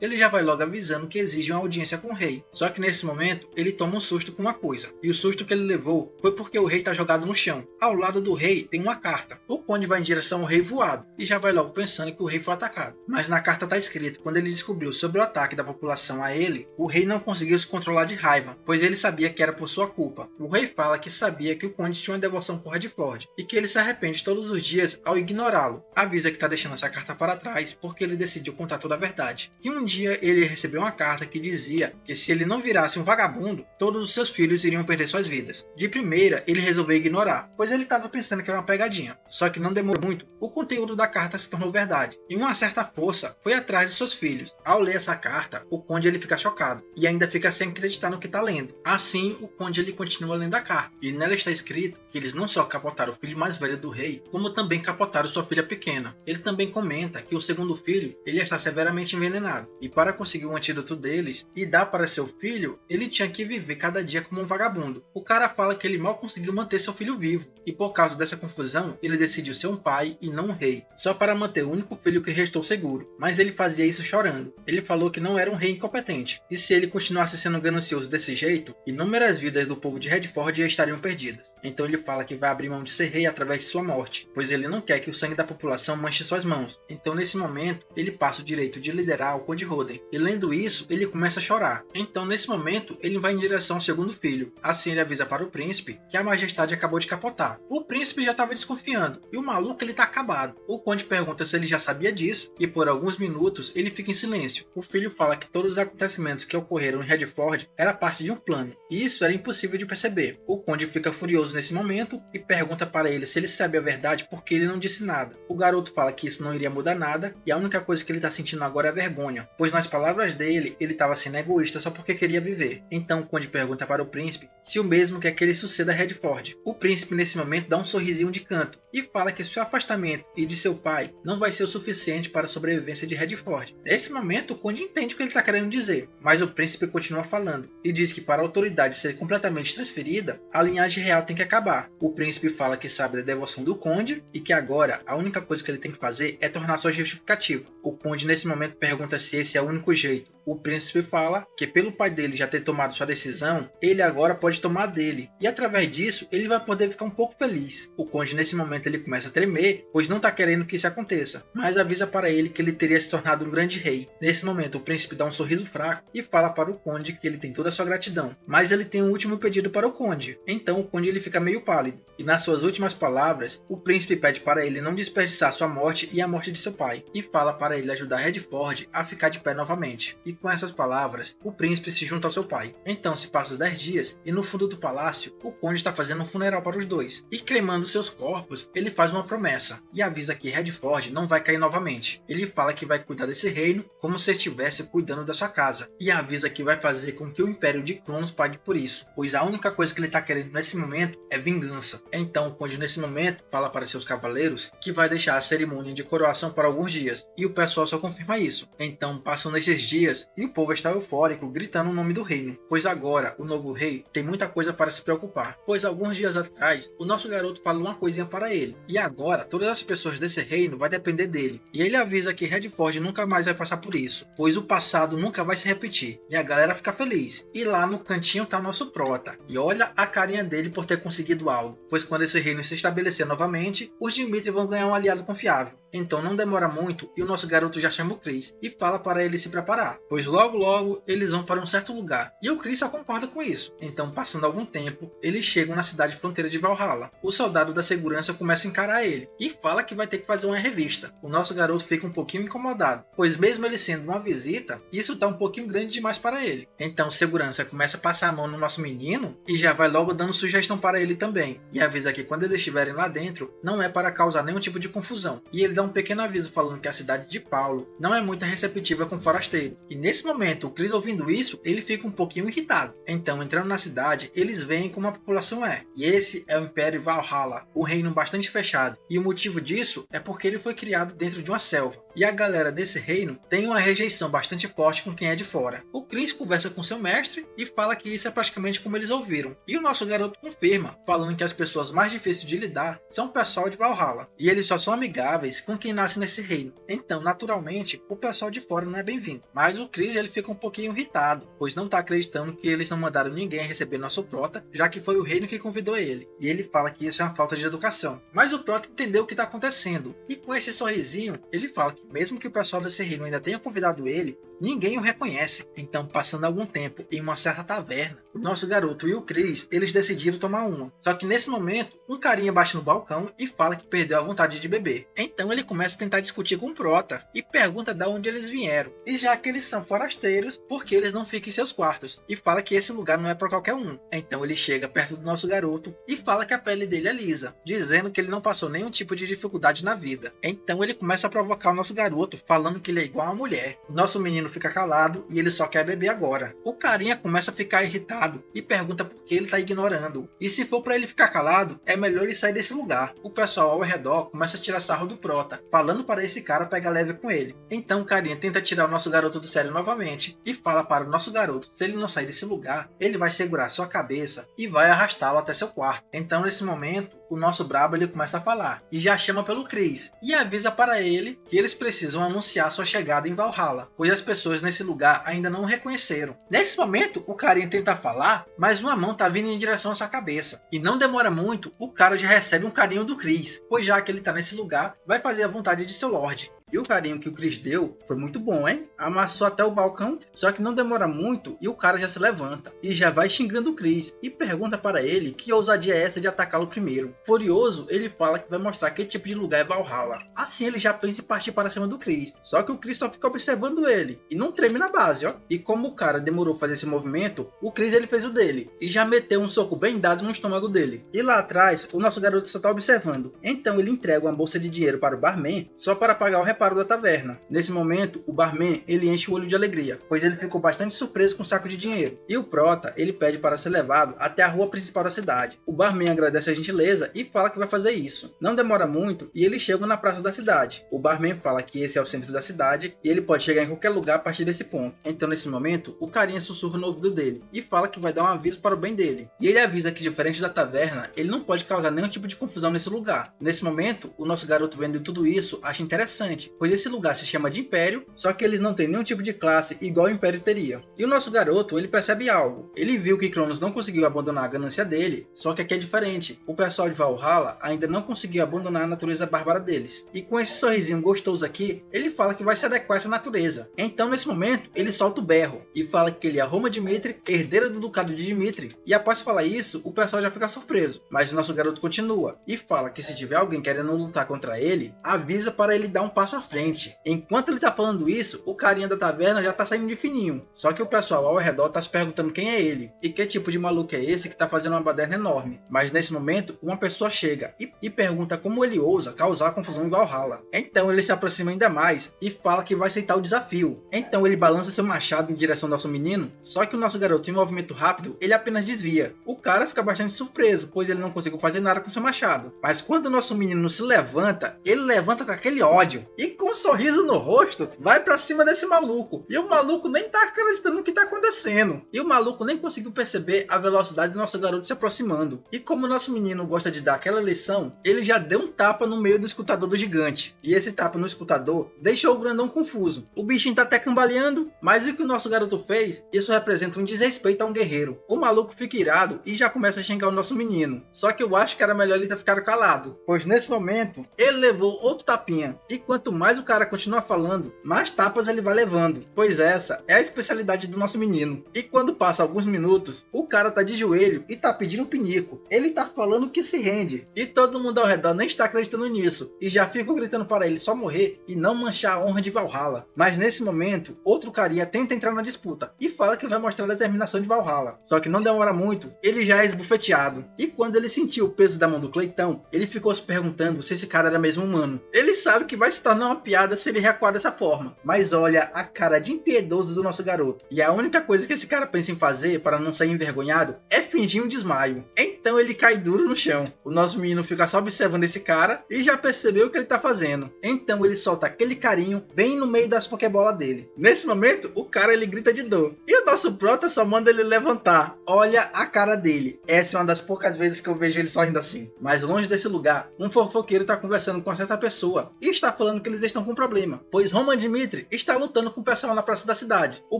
ele já vai logo avisando que exige uma audiência com o rei. Só que nesse momento, ele toma um susto com uma coisa. E o susto que ele levou foi porque o rei está jogado no chão. Ao lado do rei tem uma carta. O Conde vai em direção ao rei voado e já vai logo logo pensando que o rei foi atacado. Mas na carta está escrito que quando ele descobriu sobre o ataque da população a ele, o rei não conseguiu se controlar de raiva, pois ele sabia que era por sua culpa. O rei fala que sabia que o conde tinha uma devoção por Redford e que ele se arrepende todos os dias ao ignorá-lo. Avisa que está deixando essa carta para trás porque ele decidiu contar toda a verdade. E um dia ele recebeu uma carta que dizia que se ele não virasse um vagabundo, todos os seus filhos iriam perder suas vidas. De primeira, ele resolveu ignorar, pois ele estava pensando que era uma pegadinha. Só que não demorou muito, o conteúdo da carta se tornou verdade, e uma certa força foi atrás de seus filhos. Ao ler essa carta, o conde ele fica chocado, e ainda fica sem acreditar no que está lendo. Assim, o conde ele continua lendo a carta, e nela está escrito que eles não só capotaram o filho mais velho do rei, como também capotaram sua filha pequena. Ele também comenta que o segundo filho ele está severamente envenenado, e para conseguir um antídoto deles e dar para seu filho, ele tinha que viver cada dia como um vagabundo. O cara fala que ele mal conseguiu manter seu filho vivo, e por causa dessa confusão, ele decidiu ser um pai e não um rei, só para manter o único filho que restou seguro. Mas ele fazia isso chorando. Ele falou que não era um rei incompetente, e se ele continuasse sendo ganancioso desse jeito, inúmeras vidas do povo de Redford estariam perdidas. Então ele fala que vai abrir mão de ser rei através de sua morte, pois ele não quer que o sangue da população manche suas mãos. Então nesse momento, ele passa o direito de liderar o Conde Roden, e lendo isso, ele começa a chorar. Então nesse momento, ele vai em direção ao segundo filho. Assim ele avisa para o príncipe que a majestade acabou de capotar. O príncipe já estava desconfiando, e o maluco ele tá acabado. O conde pergunta se ele já sabia disso, e por alguns minutos ele fica em silêncio. O filho fala que todos os acontecimentos que ocorreram em Redford era parte de um plano, e isso era impossível de perceber. O conde fica furioso nesse momento e pergunta para ele se ele sabe a verdade porque ele não disse nada. O garoto fala que isso não iria mudar nada, e a única coisa que ele está sentindo agora é vergonha, pois nas palavras dele, ele estava sendo egoísta só porque queria viver. Então o conde pergunta para o príncipe se o mesmo quer que ele suceda a Redford. O príncipe nesse momento dá um sorrisinho de canto e fala que seu afastamento e de seu pai não vai ser o suficiente para a sobrevivência de Redford. Nesse momento o conde entende o que ele está querendo dizer, mas o príncipe continua falando e diz que para a autoridade ser completamente transferida, a linhagem real tem que acabar. O príncipe fala que sabe da devoção do conde e que agora a única coisa que ele tem que fazer é tornar sua justificativa. O conde nesse momento pergunta se esse é o único jeito. O príncipe fala que pelo pai dele já ter tomado sua decisão, ele agora pode tomar a dele, e através disso ele vai poder ficar um pouco feliz. O conde nesse momento ele começa a tremer, pois não está querendo que isso aconteça, mas avisa para ele que ele teria se tornado um grande rei. Nesse momento o príncipe dá um sorriso fraco e fala para o conde que ele tem toda a sua gratidão, mas ele tem um último pedido para o conde. Então o conde ele fica meio pálido, e nas suas últimas palavras, o príncipe pede para ele não desperdiçar sua morte e a morte de seu pai, e fala para ele ajudar Redford a ficar de pé novamente. E com essas palavras, o príncipe se junta ao seu pai. Então se passam os 10 dias e no fundo do palácio, o conde está fazendo um funeral para os dois. E cremando seus corpos, ele faz uma promessa e avisa que Redford não vai cair novamente. Ele fala que vai cuidar desse reino como se estivesse cuidando da sua casa. E avisa que vai fazer com que o Império de Cronos pague por isso, pois a única coisa que ele está querendo nesse momento é vingança. Então o conde nesse momento fala para seus cavaleiros que vai deixar a cerimônia de coroação por alguns dias. E o pessoal só confirma isso. Então passam nesses dias e o povo está eufórico, gritando o nome do reino, pois agora o novo rei tem muita coisa para se preocupar, pois alguns dias atrás o nosso garoto falou uma coisinha para ele, e agora todas as pessoas desse reino vai depender dele, e ele avisa que Redford nunca mais vai passar por isso, pois o passado nunca vai se repetir, e a galera fica feliz. E lá no cantinho tá o nosso prota, e olha a carinha dele por ter conseguido algo, pois quando esse reino se estabelecer novamente, os Dimitri vão ganhar um aliado confiável. Então não demora muito e o nosso garoto já chama o Chris e fala para ele se preparar, pois logo eles vão para um certo lugar, e o Chris só concorda com isso. Então passando algum tempo, eles chegam na cidade fronteira de Valhalla. O soldado da segurança começa a encarar ele e fala que vai ter que fazer uma revista. O nosso garoto fica um pouquinho incomodado, pois mesmo ele sendo uma visita, isso tá um pouquinho grande demais para ele. Então o segurança começa a passar a mão no nosso menino e já vai logo dando sugestão para ele também, e avisa que quando eles estiverem lá dentro, não é para causar nenhum tipo de confusão. E ele dá um pequeno aviso falando que a cidade de Paulo não é muito receptiva com forasteiro. E nesse momento, o Chris ouvindo isso, ele fica um pouquinho irritado. Então, entrando na cidade, eles veem como a população é. E esse é o Império Valhalla, um reino bastante fechado. E o motivo disso é porque ele foi criado dentro de uma selva. E a galera desse reino tem uma rejeição bastante forte com quem é de fora. O Chris conversa com seu mestre e fala que isso é praticamente como eles ouviram. E o nosso garoto confirma, falando que as pessoas mais difíceis de lidar são o pessoal de Valhalla. E eles só são amigáveis com quem nasce nesse reino. Então, naturalmente, o pessoal de fora não é bem-vindo. Mas o o Chris ele fica um pouquinho irritado, pois não tá acreditando que eles não mandaram ninguém receber nosso prota, já que foi o reino que convidou ele. E ele fala que isso é uma falta de educação. Mas o prota entendeu o que tá acontecendo, e com esse sorrisinho, ele fala que mesmo que o pessoal desse reino ainda tenha convidado ele, ninguém o reconhece. Então, passando algum tempo em uma certa taverna, o nosso garoto e o Chris, eles decidiram tomar uma. Só que nesse momento, um carinha bate no balcão e fala que perdeu a vontade de beber. Então ele começa a tentar discutir com o prota e pergunta de onde eles vieram. E já que eles são forasteiros, por que eles não ficam em seus quartos? E fala que esse lugar não é para qualquer um. Então ele chega perto do nosso garoto e fala que a pele dele é lisa, dizendo que ele não passou nenhum tipo de dificuldade na vida. Então ele começa a provocar o nosso garoto, falando que ele é igual a uma mulher. O nosso menino fica calado e ele só quer beber agora. O carinha começa a ficar irritado e pergunta por que ele tá ignorando. E se for para ele ficar calado, é melhor ele sair desse lugar. O pessoal ao redor começa a tirar sarro do prota, falando para esse cara pegar leve com ele. Então o carinha tenta tirar o nosso garoto do sério novamente e fala para o nosso garoto, se ele não sair desse lugar, ele vai segurar sua cabeça e vai arrastá-lo até seu quarto. Então nesse momento, o nosso brabo ele começa a falar e já chama pelo Chris e avisa para ele que eles precisam anunciar sua chegada em Valhalla, pois as pessoas nesse lugar ainda não o reconheceram. Nesse momento, o carinha tenta falar, mas uma mão tá vindo em direção à sua cabeça. E não demora muito, o cara já recebe um carinho do Chris, pois já que ele tá nesse lugar, vai fazer a vontade de seu Lorde. E o carinho que o Chris deu foi muito bom, hein? Amassou até o balcão, só que não demora muito e o cara já se levanta. E já vai xingando o Chris e pergunta para ele que ousadia é essa de atacá-lo primeiro. Furioso, ele fala que vai mostrar que tipo de lugar é Valhalla. Assim ele já pensa em partir para cima do Chris. Só que o Chris só fica observando ele e não treme na base, ó. E como o cara demorou a fazer esse movimento, o Chris ele fez o dele e já meteu um soco bem dado no estômago dele. E lá atrás, o nosso garoto só tá observando. Então ele entrega uma bolsa de dinheiro para o barman só para pagar o reparo da taverna. Nesse momento, o barman ele enche o olho de alegria, pois ele ficou bastante surpreso com o saco de dinheiro. E o prota ele pede para ser levado até a rua principal da cidade. O barman agradece a gentileza e fala que vai fazer isso. Não demora muito e eles chegam na praça da cidade. O barman fala que esse é o centro da cidade e ele pode chegar em qualquer lugar a partir desse ponto. Então nesse momento, o carinha sussurra no ouvido dele e fala que vai dar um aviso para o bem dele. E ele avisa que diferente da taverna, ele não pode causar nenhum tipo de confusão nesse lugar. Nesse momento, o nosso garoto vendo tudo isso acha interessante, pois esse lugar se chama de Império, só que eles não têm nenhum tipo de classe igual o Império teria. E o nosso garoto, ele percebe algo. Ele viu que Cronos não conseguiu abandonar a ganância dele, só que aqui é diferente. O pessoal de Valhalla ainda não conseguiu abandonar a natureza bárbara deles. E com esse sorrisinho gostoso aqui, ele fala que vai se adequar a essa natureza. Então nesse momento, ele solta o berro e fala que ele é Roma Dimitri, herdeira do ducado de Dimitri. E após falar isso, o pessoal já fica surpreso. Mas o nosso garoto continua e fala que se tiver alguém querendo lutar contra ele, avisa para ele dar um passo à frente. Enquanto ele tá falando isso, o carinha da taverna já tá saindo de fininho. Só que o pessoal ao redor tá se perguntando quem é ele e que tipo de maluco é esse que tá fazendo uma baderna enorme. Mas nesse momento, uma pessoa chega e pergunta como ele ousa causar confusão em Valhalla. Então ele se aproxima ainda mais e fala que vai aceitar o desafio. Então ele balança seu machado em direção ao nosso menino, só que o nosso garoto em movimento rápido, ele apenas desvia. O cara fica bastante surpreso, pois ele não conseguiu fazer nada com seu machado. Mas quando o nosso menino se levanta, ele levanta com aquele ódio e com um sorriso no rosto, vai pra cima desse maluco. E o maluco nem tá acreditando no que tá acontecendo. E o maluco nem conseguiu perceber a velocidade do nosso garoto se aproximando. E como o nosso menino gosta de dar aquela lição, ele já deu um tapa no meio do escutador do gigante. E esse tapa no escutador deixou o grandão confuso. O bichinho tá até cambaleando, mas o que o nosso garoto fez, isso representa um desrespeito a um guerreiro. O maluco fica irado e já começa a xingar o nosso menino. Só que eu acho que era melhor ele ter ficado calado, pois nesse momento, ele levou outro tapinha. E quanto mais o cara continua falando, mais tapas ele vai levando, pois essa é a especialidade do nosso menino. E quando passa alguns minutos, o cara tá de joelho e tá pedindo pinico. Ele tá falando que se rende. E todo mundo ao redor nem está acreditando nisso. E já ficam gritando para ele só morrer e não manchar a honra de Valhalla. Mas nesse momento, outro carinha tenta entrar na disputa e fala que vai mostrar a determinação de Valhalla. Só que não demora muito, ele já é esbufeteado. E quando ele sentiu o peso da mão do Cleitão, ele ficou se perguntando se esse cara era mesmo humano. Ele sabe que vai se tornar uma piada se ele recuar dessa forma. Mas olha a cara de impiedoso do nosso garoto. E a única coisa que esse cara pensa em fazer para não sair envergonhado é fingir um desmaio. Então ele cai duro no chão. O nosso menino fica só observando esse cara e já percebeu o que ele tá fazendo. Então ele solta aquele carinho bem no meio das pokebolas dele. Nesse momento, o cara ele grita de dor. E o nosso prota só manda ele levantar. Olha a cara dele. Essa é uma das poucas vezes que eu vejo ele sorrindo assim. Mas longe desse lugar, um fofoqueiro tá conversando com uma certa pessoa e está falando que eles estão com um problema, pois Roman Dmitri está lutando com o pessoal na praça da cidade. O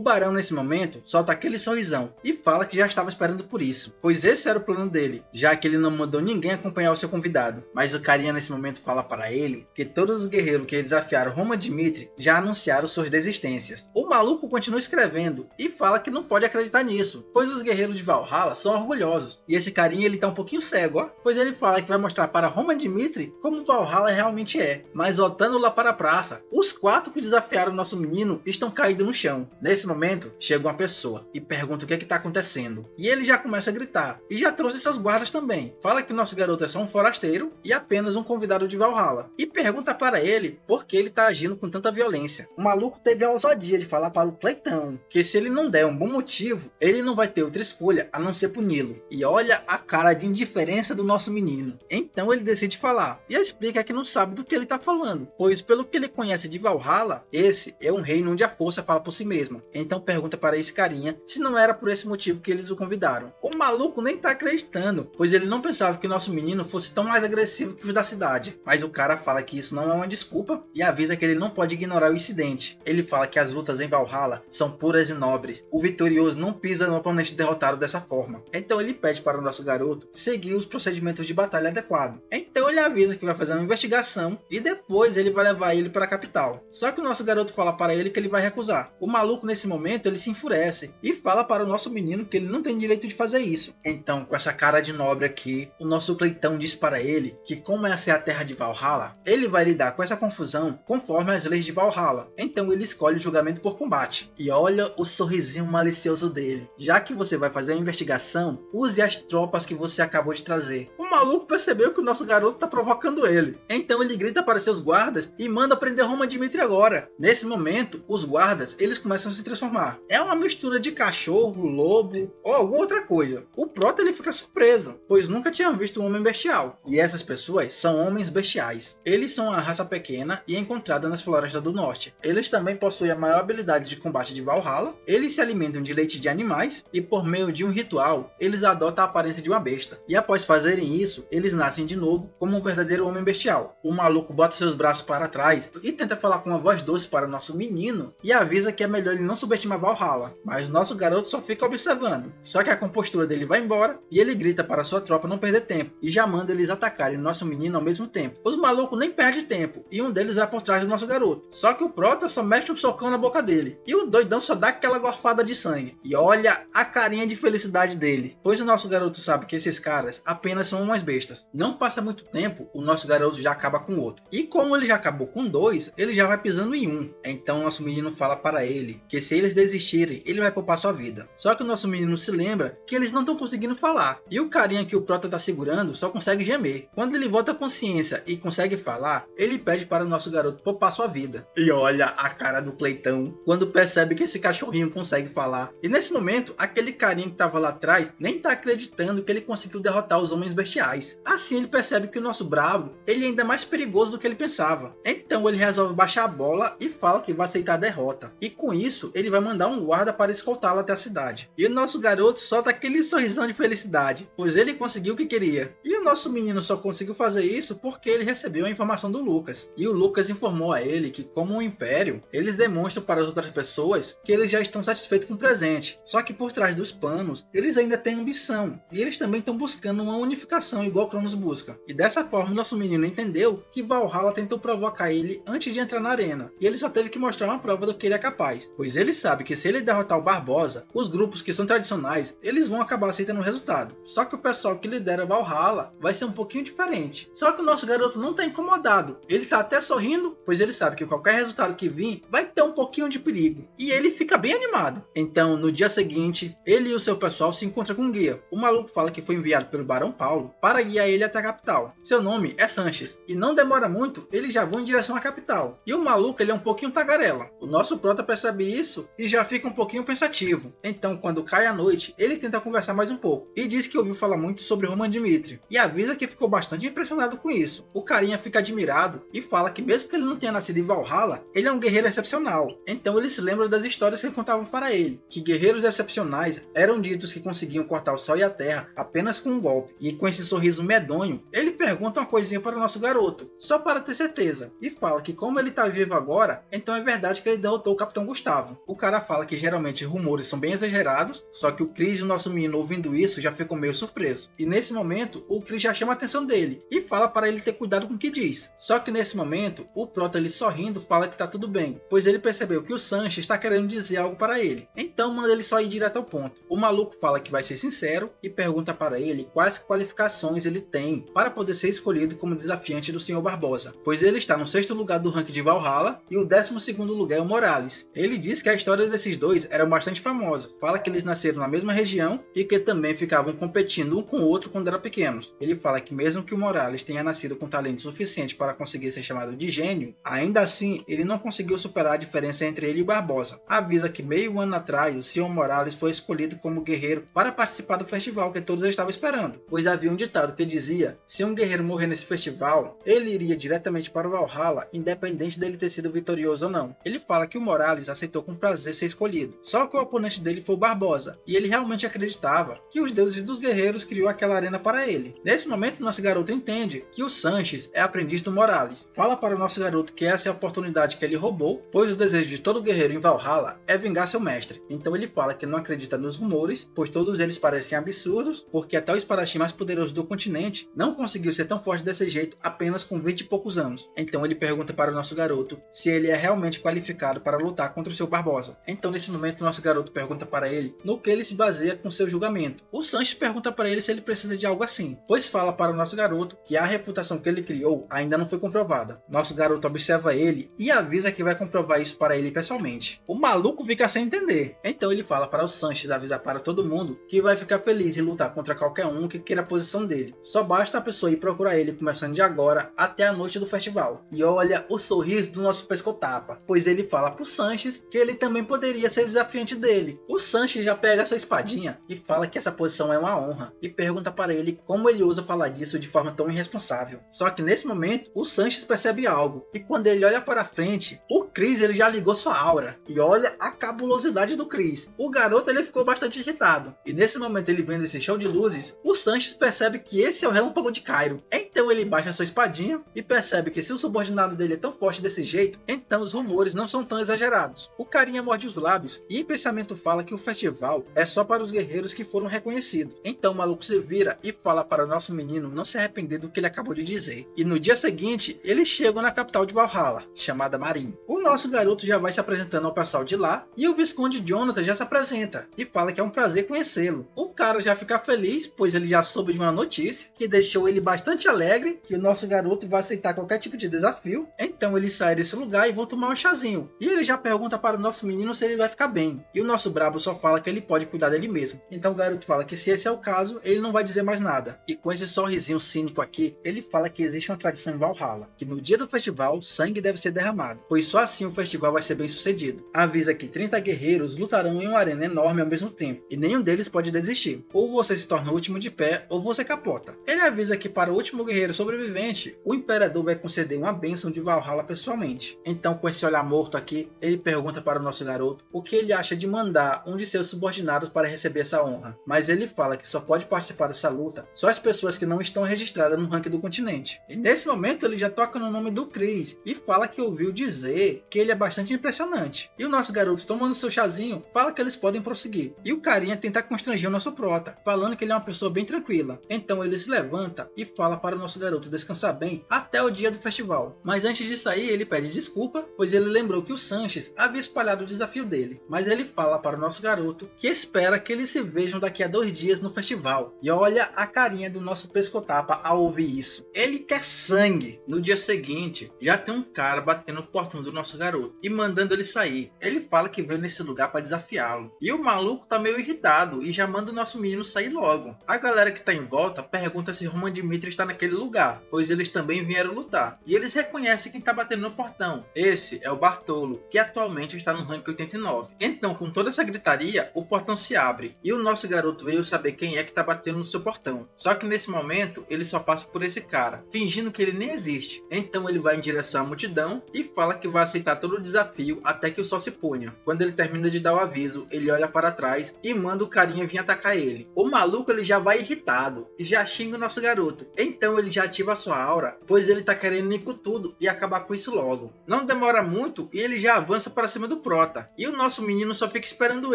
barão nesse momento solta aquele sorrisão e fala que já estava esperando por isso, pois esse era o plano dele, já que ele não mandou ninguém acompanhar o seu convidado. Mas o carinha nesse momento fala para ele que todos os guerreiros que desafiaram Roman Dmitri já anunciaram suas desistências. O maluco continua escrevendo e fala que não pode acreditar nisso, pois os guerreiros de Valhalla são orgulhosos. E esse carinha ele tá um pouquinho cego, ó, pois ele fala que vai mostrar para Roman Dmitri como Valhalla realmente é. Mas voltando lá para a praça, os 4 que desafiaram o nosso menino estão caídos no chão. Nesse momento, chega uma pessoa e pergunta o que está acontecendo. E ele já começa a gritar, e já trouxe seus guardas também. Fala que o nosso garoto é só um forasteiro e apenas um convidado de Valhalla. E pergunta para ele por que ele está agindo com tanta violência. O maluco teve a ousadia de falar para o Cleitão que se ele não der um bom motivo, ele não vai ter outra escolha a não ser puni-lo. E olha a cara de indiferença do nosso menino. Então ele decide falar e explica que não sabe do que ele está falando, pois pelo que ele conhece de Valhalla, esse é um reino onde a força fala por si mesma. Então pergunta para esse carinha se não era por esse motivo que eles o convidaram. O maluco nem tá acreditando, pois ele não pensava que o nosso menino fosse tão mais agressivo que os da cidade. Mas o cara fala que isso não é uma desculpa e avisa que ele não pode ignorar o incidente. Ele fala que as lutas em Valhalla são puras e nobres. O vitorioso não pisa no oponente derrotado dessa forma. Então ele pede para o nosso garoto seguir os procedimentos de batalha adequados. Então ele avisa que vai fazer uma investigação e depois ele vai levar ele para a capital. Só que o nosso garoto fala para ele que ele vai recusar. O maluco nesse momento ele se enfurece e fala para o nosso menino que ele não tem direito de fazer isso. Então, com essa cara de nobre aqui, o nosso Cleitão diz para ele que como essa é a terra de Valhalla, ele vai lidar com essa confusão conforme as leis de Valhalla. Então ele escolhe o julgamento por combate. E olha o sorrisinho malicioso dele. Já que você vai fazer a investigação, use as tropas que você acabou de trazer. O maluco percebeu que o nosso garoto tá provocando ele. Então ele grita para seus guardas e manda prender Roman Dmitri agora. Nesse momento, os guardas eles começam a se transformar. É uma mistura de cachorro, lobo ou alguma outra coisa. O Prota ele fica surpreso, pois nunca tinha visto um homem bestial. E essas pessoas são homens bestiais. Eles são uma raça pequena e encontrada nas florestas do norte. Eles também possuem a maior habilidade de combate de Valhalla. Eles se alimentam de leite de animais e por meio de um ritual, eles adotam a aparência de uma besta. E após fazerem isso, eles nascem de novo como um verdadeiro homem bestial. O maluco bota seus braços para trás e tenta falar com uma voz doce para o nosso menino e avisa que é melhor ele não subestimar Valhalla. Mas o nosso garoto só fica observando. Só que a compostura dele vai embora e ele grita para sua tropa não perder tempo e já manda eles atacarem o nosso menino ao mesmo tempo. Os malucos nem perdem tempo e um deles vai por trás do nosso garoto. Só que o Prota só mete um socão na boca dele e o doidão só dá aquela gorfada de sangue. E olha a carinha de felicidade dele, pois o nosso garoto sabe que esses caras apenas são umas bestas. Não passa muito tempo, o nosso garoto já acaba com o outro. E como ele já acabou com 2, ele já vai pisando em 1. Então nosso menino fala para ele que se eles desistirem, ele vai poupar sua vida. Só que o nosso menino se lembra que eles não estão conseguindo falar. E o carinha que o Prota tá segurando só consegue gemer. Quando ele volta à consciência e consegue falar, ele pede para o nosso garoto poupar sua vida. E olha a cara do Cleitão quando percebe que esse cachorrinho consegue falar. E nesse momento, aquele carinha que tava lá atrás nem tá acreditando que ele conseguiu derrotar os homens bestiais. Assim ele percebe que o nosso brabo, ele é ainda mais perigoso do que ele pensava. Então ele resolve baixar a bola e fala que vai aceitar a derrota. E com isso, ele vai mandar um guarda para escoltá-lo até a cidade. E o nosso garoto solta aquele sorrisão de felicidade, pois ele conseguiu o que queria. E o nosso menino só conseguiu fazer isso porque ele recebeu a informação do Lucas. E o Lucas informou a ele que, como um império, eles demonstram para as outras pessoas que eles já estão satisfeitos com o presente. Só que por trás dos planos, eles ainda têm ambição. E eles também estão buscando uma unificação igual Cronos busca. E dessa forma, nosso menino entendeu que Valhalla tentou provocar ele antes de entrar na arena. E ele só teve que mostrar uma prova do que ele é capaz. Pois ele sabe que se ele derrotar o Barbosa, os grupos que são tradicionais, eles vão acabar aceitando o resultado. Só que o pessoal que lidera Valhalla vai ser um pouquinho diferente. Só que o nosso garoto não está incomodado. Ele está até sorrindo, pois ele sabe que qualquer resultado que vir vai ter um pouquinho de perigo. E ele fica bem animado. Então, no dia seguinte, ele e o seu pessoal se encontram com um guia. O maluco fala que foi enviado pelo Barão Paulo para guiar ele até a capital. Seu nome é Sanches. E não demora muito, eles já vão em direção à capital. E o maluco, ele é um pouquinho tagarela. O nosso Prota percebe isso e já fica um pouquinho pensativo. Então, quando cai a noite, ele tenta conversar mais um pouco. E diz que ouviu falar muito sobre Roman Dmitri. E avisa que ficou bastante impressionado com isso. O carinha fica admirado e fala que mesmo que ele não tenha nascido em Valhalla, ele é um guerreiro excepcional. Então ele se lembra das histórias que contavam para ele. Que guerreiros excepcionais eram ditos que conseguiam cortar o céu e a terra apenas com um golpe. E com esse sorriso medonho, ele pergunta pergunta uma coisinha para o nosso garoto, só para ter certeza, e fala que como ele tá vivo agora, então é verdade que ele derrotou o Capitão Gustavo. O cara fala que geralmente rumores são bem exagerados, só que o Chris, o nosso menino, ouvindo isso, já ficou meio surpreso. E nesse momento, o Chris já chama a atenção dele, e fala para ele ter cuidado com o que diz. Só que nesse momento, o Prota, ele sorrindo, fala que tá tudo bem, pois ele percebeu que o Sanches está querendo dizer algo para ele. Então manda ele só ir direto ao ponto. O maluco fala que vai ser sincero, e pergunta para ele quais qualificações ele tem para poder ser escolhido como desafiante do Sr. Barbosa, pois ele está no 6º lugar do ranking de Valhalla e o 12º lugar é o Morales. Ele diz que a história desses dois era bastante famosa, fala que eles nasceram na mesma região e que também ficavam competindo um com o outro quando eram pequenos. Ele fala que mesmo que o Morales tenha nascido com talento suficiente para conseguir ser chamado de gênio, ainda assim ele não conseguiu superar a diferença entre ele e o Barbosa. Avisa que meio ano atrás o Sr. Morales foi escolhido como guerreiro para participar do festival que todos estavam esperando, pois havia um ditado que dizia: se um guerreiro morrer nesse festival, ele iria diretamente para o Valhalla, independente dele ter sido vitorioso ou não. Ele fala que o Morales aceitou com prazer ser escolhido, só que o oponente dele foi o Barbosa, e ele realmente acreditava que os deuses dos guerreiros criou aquela arena para ele. Nesse momento, nosso garoto entende que o Sanches é aprendiz do Morales. Fala para o nosso garoto que essa é a oportunidade que ele roubou, pois o desejo de todo guerreiro em Valhalla é vingar seu mestre. Então ele fala que não acredita nos rumores, pois todos eles parecem absurdos, porque até o espadachim mais poderoso do continente não conseguiu ser tão forte desse jeito apenas com 20 e poucos anos. Então ele pergunta para o nosso garoto se ele é realmente qualificado para lutar contra o seu Barbosa. Então nesse momento nosso garoto pergunta para ele no que ele se baseia com seu julgamento. O Sanches pergunta para ele se ele precisa de algo assim, pois fala para o nosso garoto que a reputação que ele criou ainda não foi comprovada. Nosso garoto observa ele e avisa que vai comprovar isso para ele pessoalmente. O maluco fica sem entender. Então ele fala para o Sanches avisar para todo mundo que vai ficar feliz em lutar contra qualquer um que queira a posição dele. Só basta a pessoa ir procurar ele começando de agora até a noite do festival. E olha o sorriso do nosso pescotapa, pois ele fala pro Sanches que ele também poderia ser o desafiante dele. O Sanches já pega sua espadinha e fala que essa posição é uma honra, e pergunta para ele como ele ousa falar disso de forma tão irresponsável. Só que nesse momento, o Sanches percebe algo, e quando ele olha para frente, o Chris ele já ligou sua aura, e olha a cabulosidade do Chris. O garoto ele ficou bastante irritado, e nesse momento ele vendo esse show de luzes, o Sanches percebe que esse é o relâmpago de Cairo. Então ele baixa sua espadinha e percebe que se o subordinado dele é tão forte desse jeito, então os rumores não são tão exagerados. O carinha morde os lábios e em pensamento fala que o festival é só para os guerreiros que foram reconhecidos. Então o maluco se vira e fala para o nosso menino não se arrepender do que ele acabou de dizer. E no dia seguinte, eles chegam na capital de Valhalla, chamada Marim. O nosso garoto já vai se apresentando ao pessoal de lá e o Visconde Jonathan já se apresenta e fala que é um prazer conhecê-lo. O cara já fica feliz, pois ele já soube de uma notícia que deixou ele bastante alegre, que o nosso garoto vai aceitar qualquer tipo de desafio. Então ele sai desse lugar e vão tomar um chazinho. E ele já pergunta para o nosso menino se ele vai ficar bem. E o nosso brabo só fala que ele pode cuidar dele mesmo. Então o garoto fala que se esse é o caso, ele não vai dizer mais nada. E com esse sorrisinho cínico aqui, ele fala que existe uma tradição em Valhalla, que no dia do festival, sangue deve ser derramado, pois só assim o festival vai ser bem sucedido. Avisa que 30 guerreiros lutarão em uma arena enorme ao mesmo tempo, e nenhum deles pode desistir. Ou você se torna o último de pé, ou você capota. Ele avisa que para o último guerreiro sobrevivente, o imperador vai conceder uma bênção de Valhalla pessoalmente. Então com esse olhar morto aqui, ele pergunta para o nosso garoto o que ele acha de mandar um de seus subordinados para receber essa honra. Mas ele fala que só pode participar dessa luta só as pessoas que não estão registradas no ranking do continente. E nesse momento ele já toca no nome do Chris e fala que ouviu dizer que ele é bastante impressionante. E o nosso garoto, tomando seu chazinho, fala que eles podem prosseguir. E o carinha tenta constranger o nosso prota, falando que ele é uma pessoa bem tranquila. Então ele se levanta e fala para o nosso garoto descansar bem até o dia do festival. Mas antes de sair ele pede desculpa, pois ele lembrou que o Sanches havia espalhado o desafio dele. Mas ele fala para o nosso garoto que espera que eles se vejam daqui a 2 dias no festival. E olha a carinha do nosso pescotapa ao ouvir isso. Ele quer sangue. No dia seguinte, já tem um cara batendo no portão do nosso garoto e mandando ele sair. Ele fala que veio nesse lugar para desafiá-lo. E o maluco tá meio irritado e já manda o nosso menino sair logo. A galera que tá em volta pergunta se Roman Dmitri está naquele lugar, pois eles também vieram lutar. E eles reconhecem quem tá batendo no portão. Esse é o Bartolo, que atualmente está no rank 89. Então, com toda essa gritaria, o portão se abre e o nosso garoto veio saber quem é que tá batendo no seu portão. Só que nesse momento, ele só passa por esse cara, fingindo que ele nem existe. Então ele vai em direção à multidão e fala que vai aceitar todo o desafio até que o sol se ponha. Quando ele termina de dar o aviso, ele olha para trás e manda o carinha vir atacar ele. O maluco ele já vai irritado e já xinga o nosso garoto. Então Então ele já ativa a sua aura, pois ele tá querendo ir com tudo e acabar com isso logo. Não demora muito e ele já avança para cima do Prota. E o nosso menino só fica esperando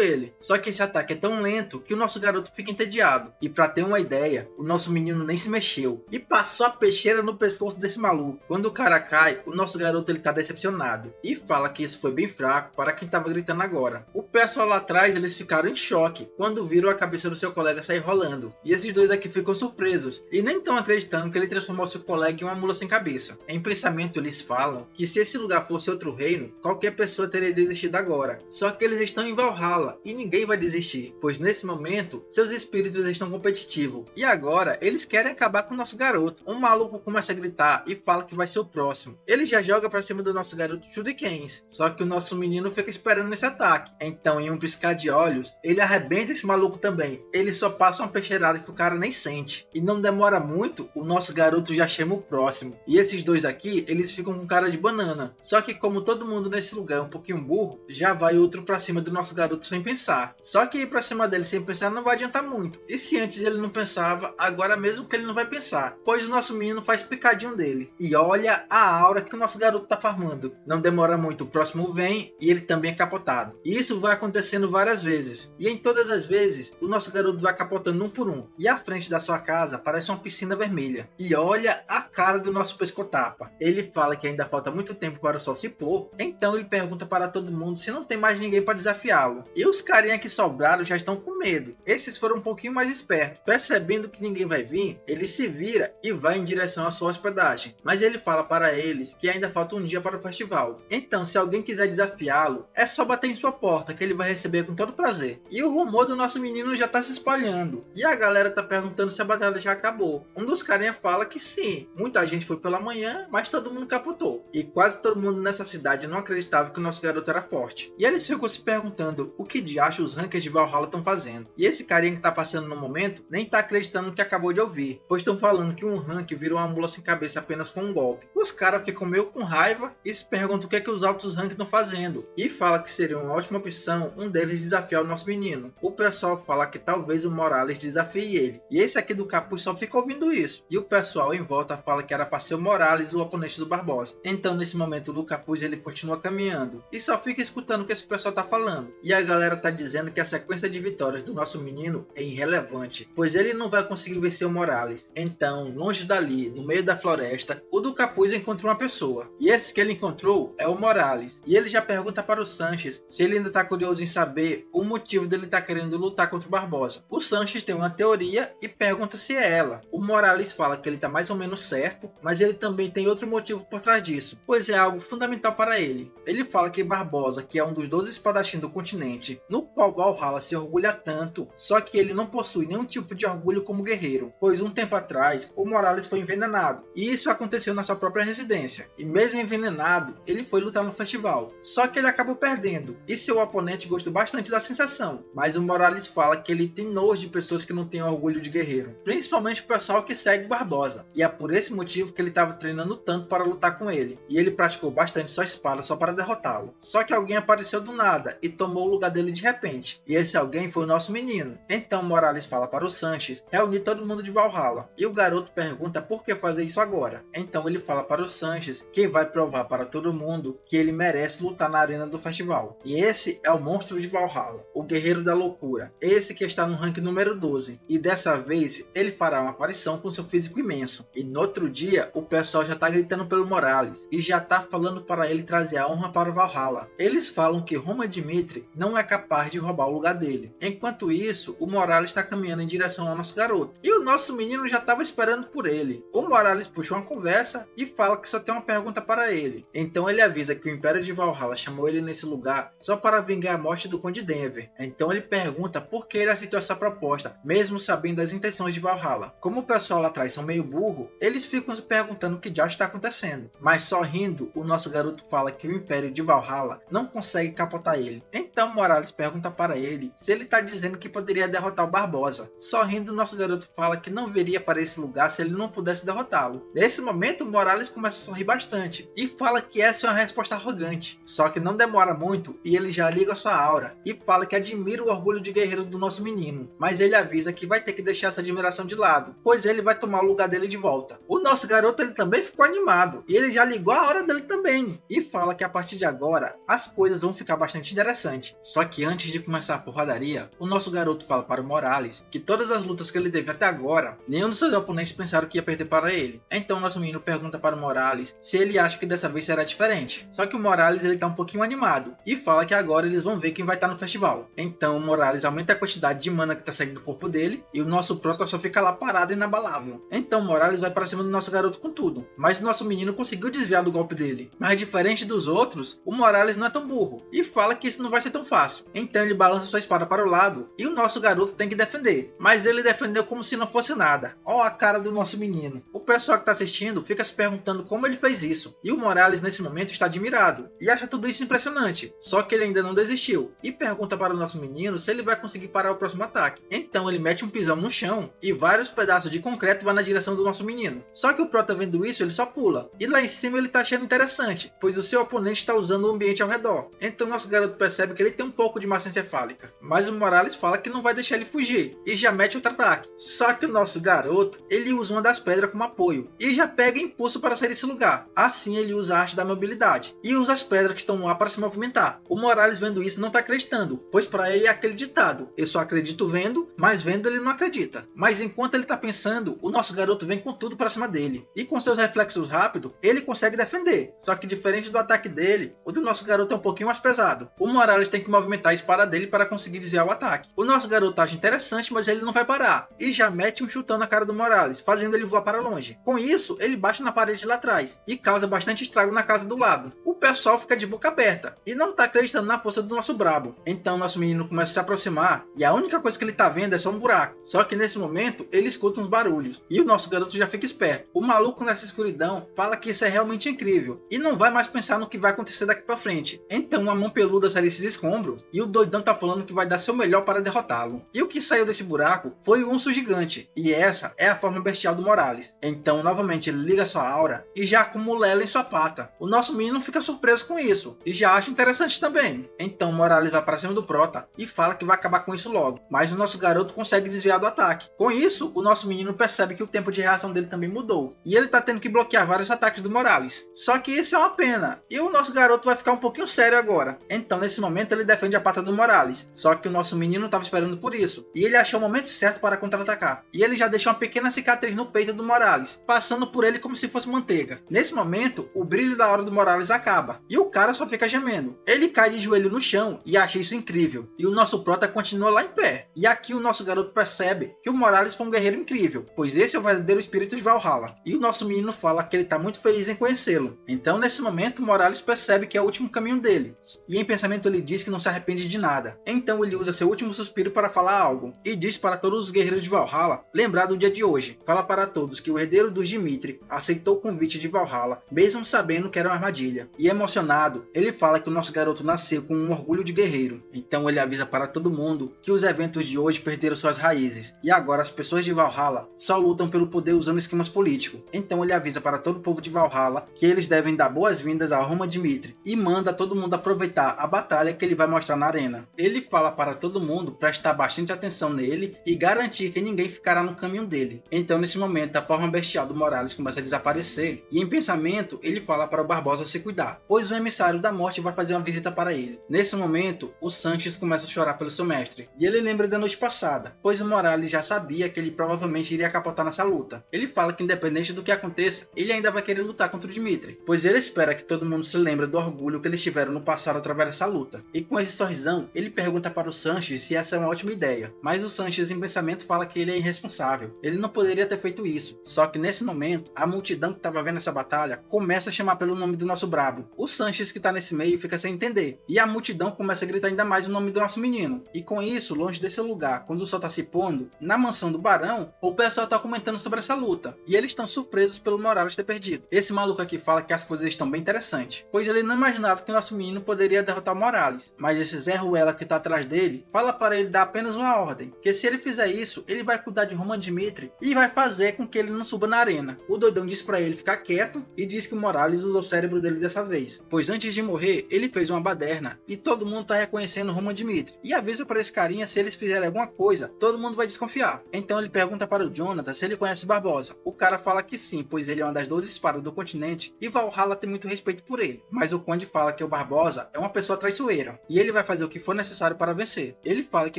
ele. Só que esse ataque é tão lento que o nosso garoto fica entediado. E para ter uma ideia, o nosso menino nem se mexeu. E passou a peixeira no pescoço desse maluco. Quando o cara cai, o nosso garoto ele tá decepcionado. E fala que isso foi bem fraco para quem tava gritando agora. O pessoal lá atrás, eles ficaram em choque quando viram a cabeça do seu colega sair rolando. E esses dois aqui ficam surpresos. E nem estão acreditando que ele transformou seu colega em uma mula sem cabeça. Em pensamento, eles falam que se esse lugar fosse outro reino, qualquer pessoa teria desistido agora. Só que eles estão em Valhalla e ninguém vai desistir, pois nesse momento, seus espíritos estão competitivos. E agora, eles querem acabar com o nosso garoto. Um maluco começa a gritar e fala que vai ser o próximo. Ele já joga pra cima do nosso garoto Shurikens, só que o nosso menino fica esperando esse ataque. Então, em um piscar de olhos, ele arrebenta esse maluco também. Ele só passa uma peixeirada que o cara nem sente. E não demora muito, o nosso garoto já chama o próximo. E esses dois aqui, eles ficam com cara de banana. Só que como todo mundo nesse lugar é um pouquinho burro, já vai outro pra cima do nosso garoto sem pensar. Só que ir pra cima dele sem pensar não vai adiantar muito. E se antes ele não pensava, agora mesmo que ele não vai pensar. Pois o nosso menino faz picadinho dele. E olha a aura que o nosso garoto tá farmando. Não demora muito, o próximo vem e ele também é capotado. E isso vai acontecendo várias vezes. E em todas as vezes, o nosso garoto vai capotando um por um. E a frente da sua casa parece uma piscina vermelha. E olha a cara do nosso pescotapa. Ele fala que ainda falta muito tempo para o sol se pôr. Então ele pergunta para todo mundo se não tem mais ninguém para desafiá-lo. E os carinha que sobraram já estão com medo. Esses foram um pouquinho mais espertos. Percebendo que ninguém vai vir, ele se vira e vai em direção à sua hospedagem. Mas ele fala para eles que ainda falta um dia para o festival. Então se alguém quiser desafiá-lo, é só bater em sua porta que ele vai receber com todo prazer. E o rumor do nosso menino já tá se espalhando. E a galera tá perguntando se a batalha já acabou. Um dos carinha fala que sim. Muita gente foi pela manhã, mas todo mundo capotou. E quase todo mundo nessa cidade não acreditava que o nosso garoto era forte. E eles ficam se perguntando o que de acho os rankers de Valhalla estão fazendo. E esse carinha que tá passando no momento nem tá acreditando no que acabou de ouvir, pois estão falando que um rank virou uma mula sem cabeça apenas com um golpe. Os caras ficam meio com raiva e se perguntam o que é que os altos ranks estão fazendo. E fala que seria uma ótima opção um deles desafiar o nosso menino. O pessoal fala que talvez o Morales desafie ele. E esse aqui do capuz só fica ouvindo isso. E o pessoal em volta fala que era para ser o Morales o oponente do Barbosa. Então nesse momento o capuz ele continua caminhando e só fica escutando o que esse pessoal tá falando. E a galera tá dizendo que a sequência de vitórias do nosso menino é irrelevante, pois ele não vai conseguir vencer o Morales. Então, longe dali, no meio da floresta, o do capuz encontra uma pessoa. E esse que ele encontrou é o Morales. E ele já pergunta para o Sanches se ele ainda tá curioso em saber o motivo dele tá querendo lutar contra o Barbosa. O Sanches tem uma teoria e pergunta se é ela. O Morales fala que ele tá mais ou menos certo, mas ele também tem outro motivo por trás disso, pois é algo fundamental para ele. Ele fala que Barbosa, que é um dos 12 espadachins do continente, no qual Valhalla se orgulha tanto, só que ele não possui nenhum tipo de orgulho como guerreiro, pois um tempo atrás o Morales foi envenenado, e isso aconteceu na sua própria residência, e mesmo envenenado, ele foi lutar no festival, só que ele acabou perdendo, e seu oponente gostou bastante da sensação, mas o Morales fala que ele tem nojo de pessoas que não têm orgulho de guerreiro, principalmente o pessoal que segue Barbosa, e é por esse motivo que ele estava treinando tanto para lutar com ele, e ele praticou bastante sua espada só para derrotá-lo. Só que alguém apareceu do nada e tomou o lugar dele de repente, e esse alguém foi o nosso menino. Então Morales fala para o Sanches reunir todo mundo de Valhalla, e o garoto pergunta por que fazer isso agora. Então ele fala para o Sanches que vai provar para todo mundo que ele merece lutar na arena do festival. E esse é o monstro de Valhalla, o guerreiro da loucura, esse que está no rank número 12, e dessa vez ele fará uma aparição com seu físico imenso. E no outro dia o pessoal já tá gritando pelo Morales e já tá falando para ele trazer a honra para o Valhalla. Eles falam que Roma Dimitri não é capaz de roubar o lugar dele. Enquanto isso, o Morales está caminhando em direção ao nosso garoto. E o nosso menino já estava esperando por ele. O Morales puxa uma conversa e fala que só tem uma pergunta para ele. Então ele avisa que o Império de Valhalla chamou ele nesse lugar só para vingar a morte do Conde Denver. Então ele pergunta por que ele aceitou essa proposta, mesmo sabendo das intenções de Valhalla. Como o pessoal lá atrás são meio burro, eles ficam se perguntando o que já está acontecendo. Mas sorrindo, o nosso garoto fala que o Império de Valhalla não consegue capotar ele. Então Morales pergunta para ele se ele está dizendo que poderia derrotar o Barbosa. Sorrindo, nosso garoto fala que não viria para esse lugar se ele não pudesse derrotá-lo. Nesse momento, Morales começa a sorrir bastante e fala que essa é uma resposta arrogante. Só que não demora muito e ele já liga sua aura e fala que admira o orgulho de guerreiro do nosso menino. Mas ele avisa que vai ter que deixar essa admiração de lado, pois ele vai tomar o lugar lugar dele de volta. O nosso garoto ele também ficou animado e ele já ligou a hora dele também e fala que a partir de agora as coisas vão ficar bastante interessantes. Só que antes de começar a porradaria, o nosso garoto fala para o Morales que todas as lutas que ele teve até agora, nenhum dos seus oponentes pensaram que ia perder para ele. Então nosso menino pergunta para o Morales se ele acha que dessa vez será diferente. Só que o Morales ele tá um pouquinho animado e fala que agora eles vão ver quem vai estar no festival. Então o Morales aumenta a quantidade de mana que tá saindo do corpo dele e o nosso Prota só fica lá parado e inabalável. Então o Morales vai para cima do nosso garoto com tudo, mas o nosso menino conseguiu desviar do golpe dele. Mas diferente dos outros, o Morales não é tão burro e fala que isso não vai ser tão fácil. Então ele balança sua espada para o lado e o nosso garoto tem que defender. Mas ele defendeu como se não fosse nada. Ó a cara do nosso menino. O pessoal que tá assistindo fica se perguntando como ele fez isso. E o Morales nesse momento está admirado e acha tudo isso impressionante. Só que ele ainda não desistiu e pergunta para o nosso menino se ele vai conseguir parar o próximo ataque. Então ele mete um pisão no chão e vários pedaços de concreto vão na direção do nosso menino. Só que o Prota vendo isso ele só pula. E lá em cima ele tá achando interessante, pois o seu oponente está usando o ambiente ao redor. Então nosso garoto percebe que ele tem um pouco de massa encefálica. Mas o Morales fala que não vai deixar ele fugir e já mete outro ataque. Só que o nosso garoto ele usa uma das pedras como apoio e já pega impulso para sair desse lugar. Assim ele usa a arte da mobilidade e usa as pedras que estão lá para se movimentar. O Morales vendo isso não tá acreditando, pois para ele é aquele ditado: eu só acredito vendo, mas vendo ele não acredita. Mas enquanto ele tá pensando, o nosso garoto vem com tudo para cima dele e com seus reflexos rápidos ele consegue defender. Só que diferente do ataque dele, o do nosso garoto é um pouquinho mais pesado. O Morales tem que movimentar a espada dele para conseguir desviar o ataque. O nosso garoto acha interessante, mas ele não vai parar e já mete um chutão na cara do Morales, fazendo ele voar para longe. Com isso, ele bate na parede lá atrás e causa bastante estrago na casa do lado. O pessoal fica de boca aberta e não tá acreditando na força do nosso brabo. Então nosso menino começa a se aproximar e a única coisa que ele tá vendo é só um buraco. Só que nesse momento ele escuta uns barulhos e o nosso garoto já fica esperto. O maluco nessa escuridão fala que isso é realmente incrível e não vai mais pensar no que vai acontecer daqui pra frente. Então uma mão peluda sai desses escombros e o doidão tá falando que vai dar seu melhor para derrotá-lo. E o que saiu desse buraco foi o urso gigante e essa é a forma bestial do Morales. Então novamente ele liga sua aura e já acumula ela em sua pata. O nosso menino fica surpreso com isso e já acha interessante também. Então Morales vai para cima do Prota e fala que vai acabar com isso logo, mas o nosso garoto consegue desviar do ataque. Com isso, o nosso menino percebe que o tempo de reação dele também mudou e ele tá tendo que bloquear vários ataques do Morales. Só que isso é uma pena e o nosso garoto vai ficar um pouquinho sério agora. Então nesse momento ele defende a pata do Morales, só que o nosso menino estava esperando por isso e ele achou o momento certo para contra-atacar. E ele já deixou uma pequena cicatriz no peito do Morales, passando por ele como se fosse manteiga. Nesse momento, o brilho da aura do Morales acaba e o cara só fica gemendo. Ele cai de joelho no chão e acha isso incrível. E o nosso Prota continua lá em pé. E aqui o nosso garoto percebe que o Morales foi um guerreiro incrível, pois esse é o verdadeiro espírito de Valhalla. E o nosso menino fala que ele está muito feliz em conhecê-lo. Então nesse momento, Morales percebe que é o último caminho dele. E em pensamento ele diz que não se arrepende de nada. Então ele usa seu último suspiro para falar algo. E diz para todos os guerreiros de Valhalla lembrar do dia de hoje. Fala para todos que o herdeiro dos Dimitri aceitou o convite de Valhalla, mesmo sabendo que era uma armadilha. E emocionado, ele fala que o nosso garoto nasceu com um orgulho de guerreiro. Então ele avisa para todo mundo que os eventos de hoje perderam suas raízes. E agora as pessoas de Valhalla só lutam pelo poder usando esquemas políticos. Então ele avisa para todo o povo de Valhalla que eles devem dar boas-vindas a Roma Dimitri. E manda todo mundo aproveitar a batalha que ele vai mostrar na arena. Ele fala para todo mundo prestar bastante atenção nele e garantir que ninguém ficará no caminho dele. Então nesse momento a forma bestial do Morales começa a desaparecer e em pensamento ele fala para o Barbosa se cuidar, pois o emissário da morte vai fazer uma visita para ele. Nesse momento o Sanches começa a chorar pelo seu mestre e ele lembra da noite passada, pois o Morales já sabia que ele provavelmente iria capotar nessa luta. Ele fala que independente do que aconteça, ele ainda vai querer lutar contra o Dimitri, pois ele espera que todo mundo se lembre do orgulho que eles tiveram no passado através dessa luta. E com esse sorrisão, ele pergunta para o Sanches se essa é uma ótima ideia, mas o Sanches em pensamento fala que ele é irresponsável, ele não poderia ter feito isso. Só que nesse momento, a multidão que estava vendo essa batalha começa a chamar pelo nome do nosso brabo. O Sanches que está nesse meio fica sem entender, e a multidão começa a gritar ainda mais o nome do nosso menino. E com isso, longe desse lugar, quando o sol está se pondo, na mansão do barão, o pessoal está comentando sobre essa luta, e eles estão surpresos pelo Morales ter perdido. Esse maluco aqui fala que as coisas estão bem interessantes, pois ele não imaginava que o nosso menino poderia derrotar o Morales, mas esse Zé Ruela que está atrás dele, fala para ele dar apenas uma ordem, que se ele fizer isso, ele vai cuidar de Roma Dimitri e vai fazer com que ele não suba na arena. O doidão diz para ele ficar quieto e diz que o Morales usou o cérebro dele dessa vez, pois antes de morrer, ele fez uma baderna e todo mundo tá reconhecendo Roma Dimitri, e avisa para esse carinha se eles fizerem alguma coisa, todo mundo vai desconfiar. Então ele pergunta para o Jonathan se ele conhece Barbosa. O cara fala que sim, pois ele é uma das 12 espadas do continente e Valhalla tem muito respeito por ele. Mas o Conde fala que o Barbosa é uma pessoa traiçoeira e ele vai fazer o que for necessário para vencer. Ele fala que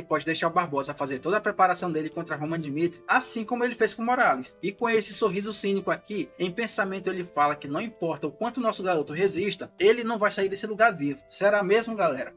pode deixar o Barbosa fazer toda a preparação dele contra Roman Dmitri, assim como ele fez com Morales. E com esse sorriso cínico aqui, em pensamento ele fala que não importa o quanto nosso garoto resista, ele não vai sair desse lugar vivo. Será mesmo, galera?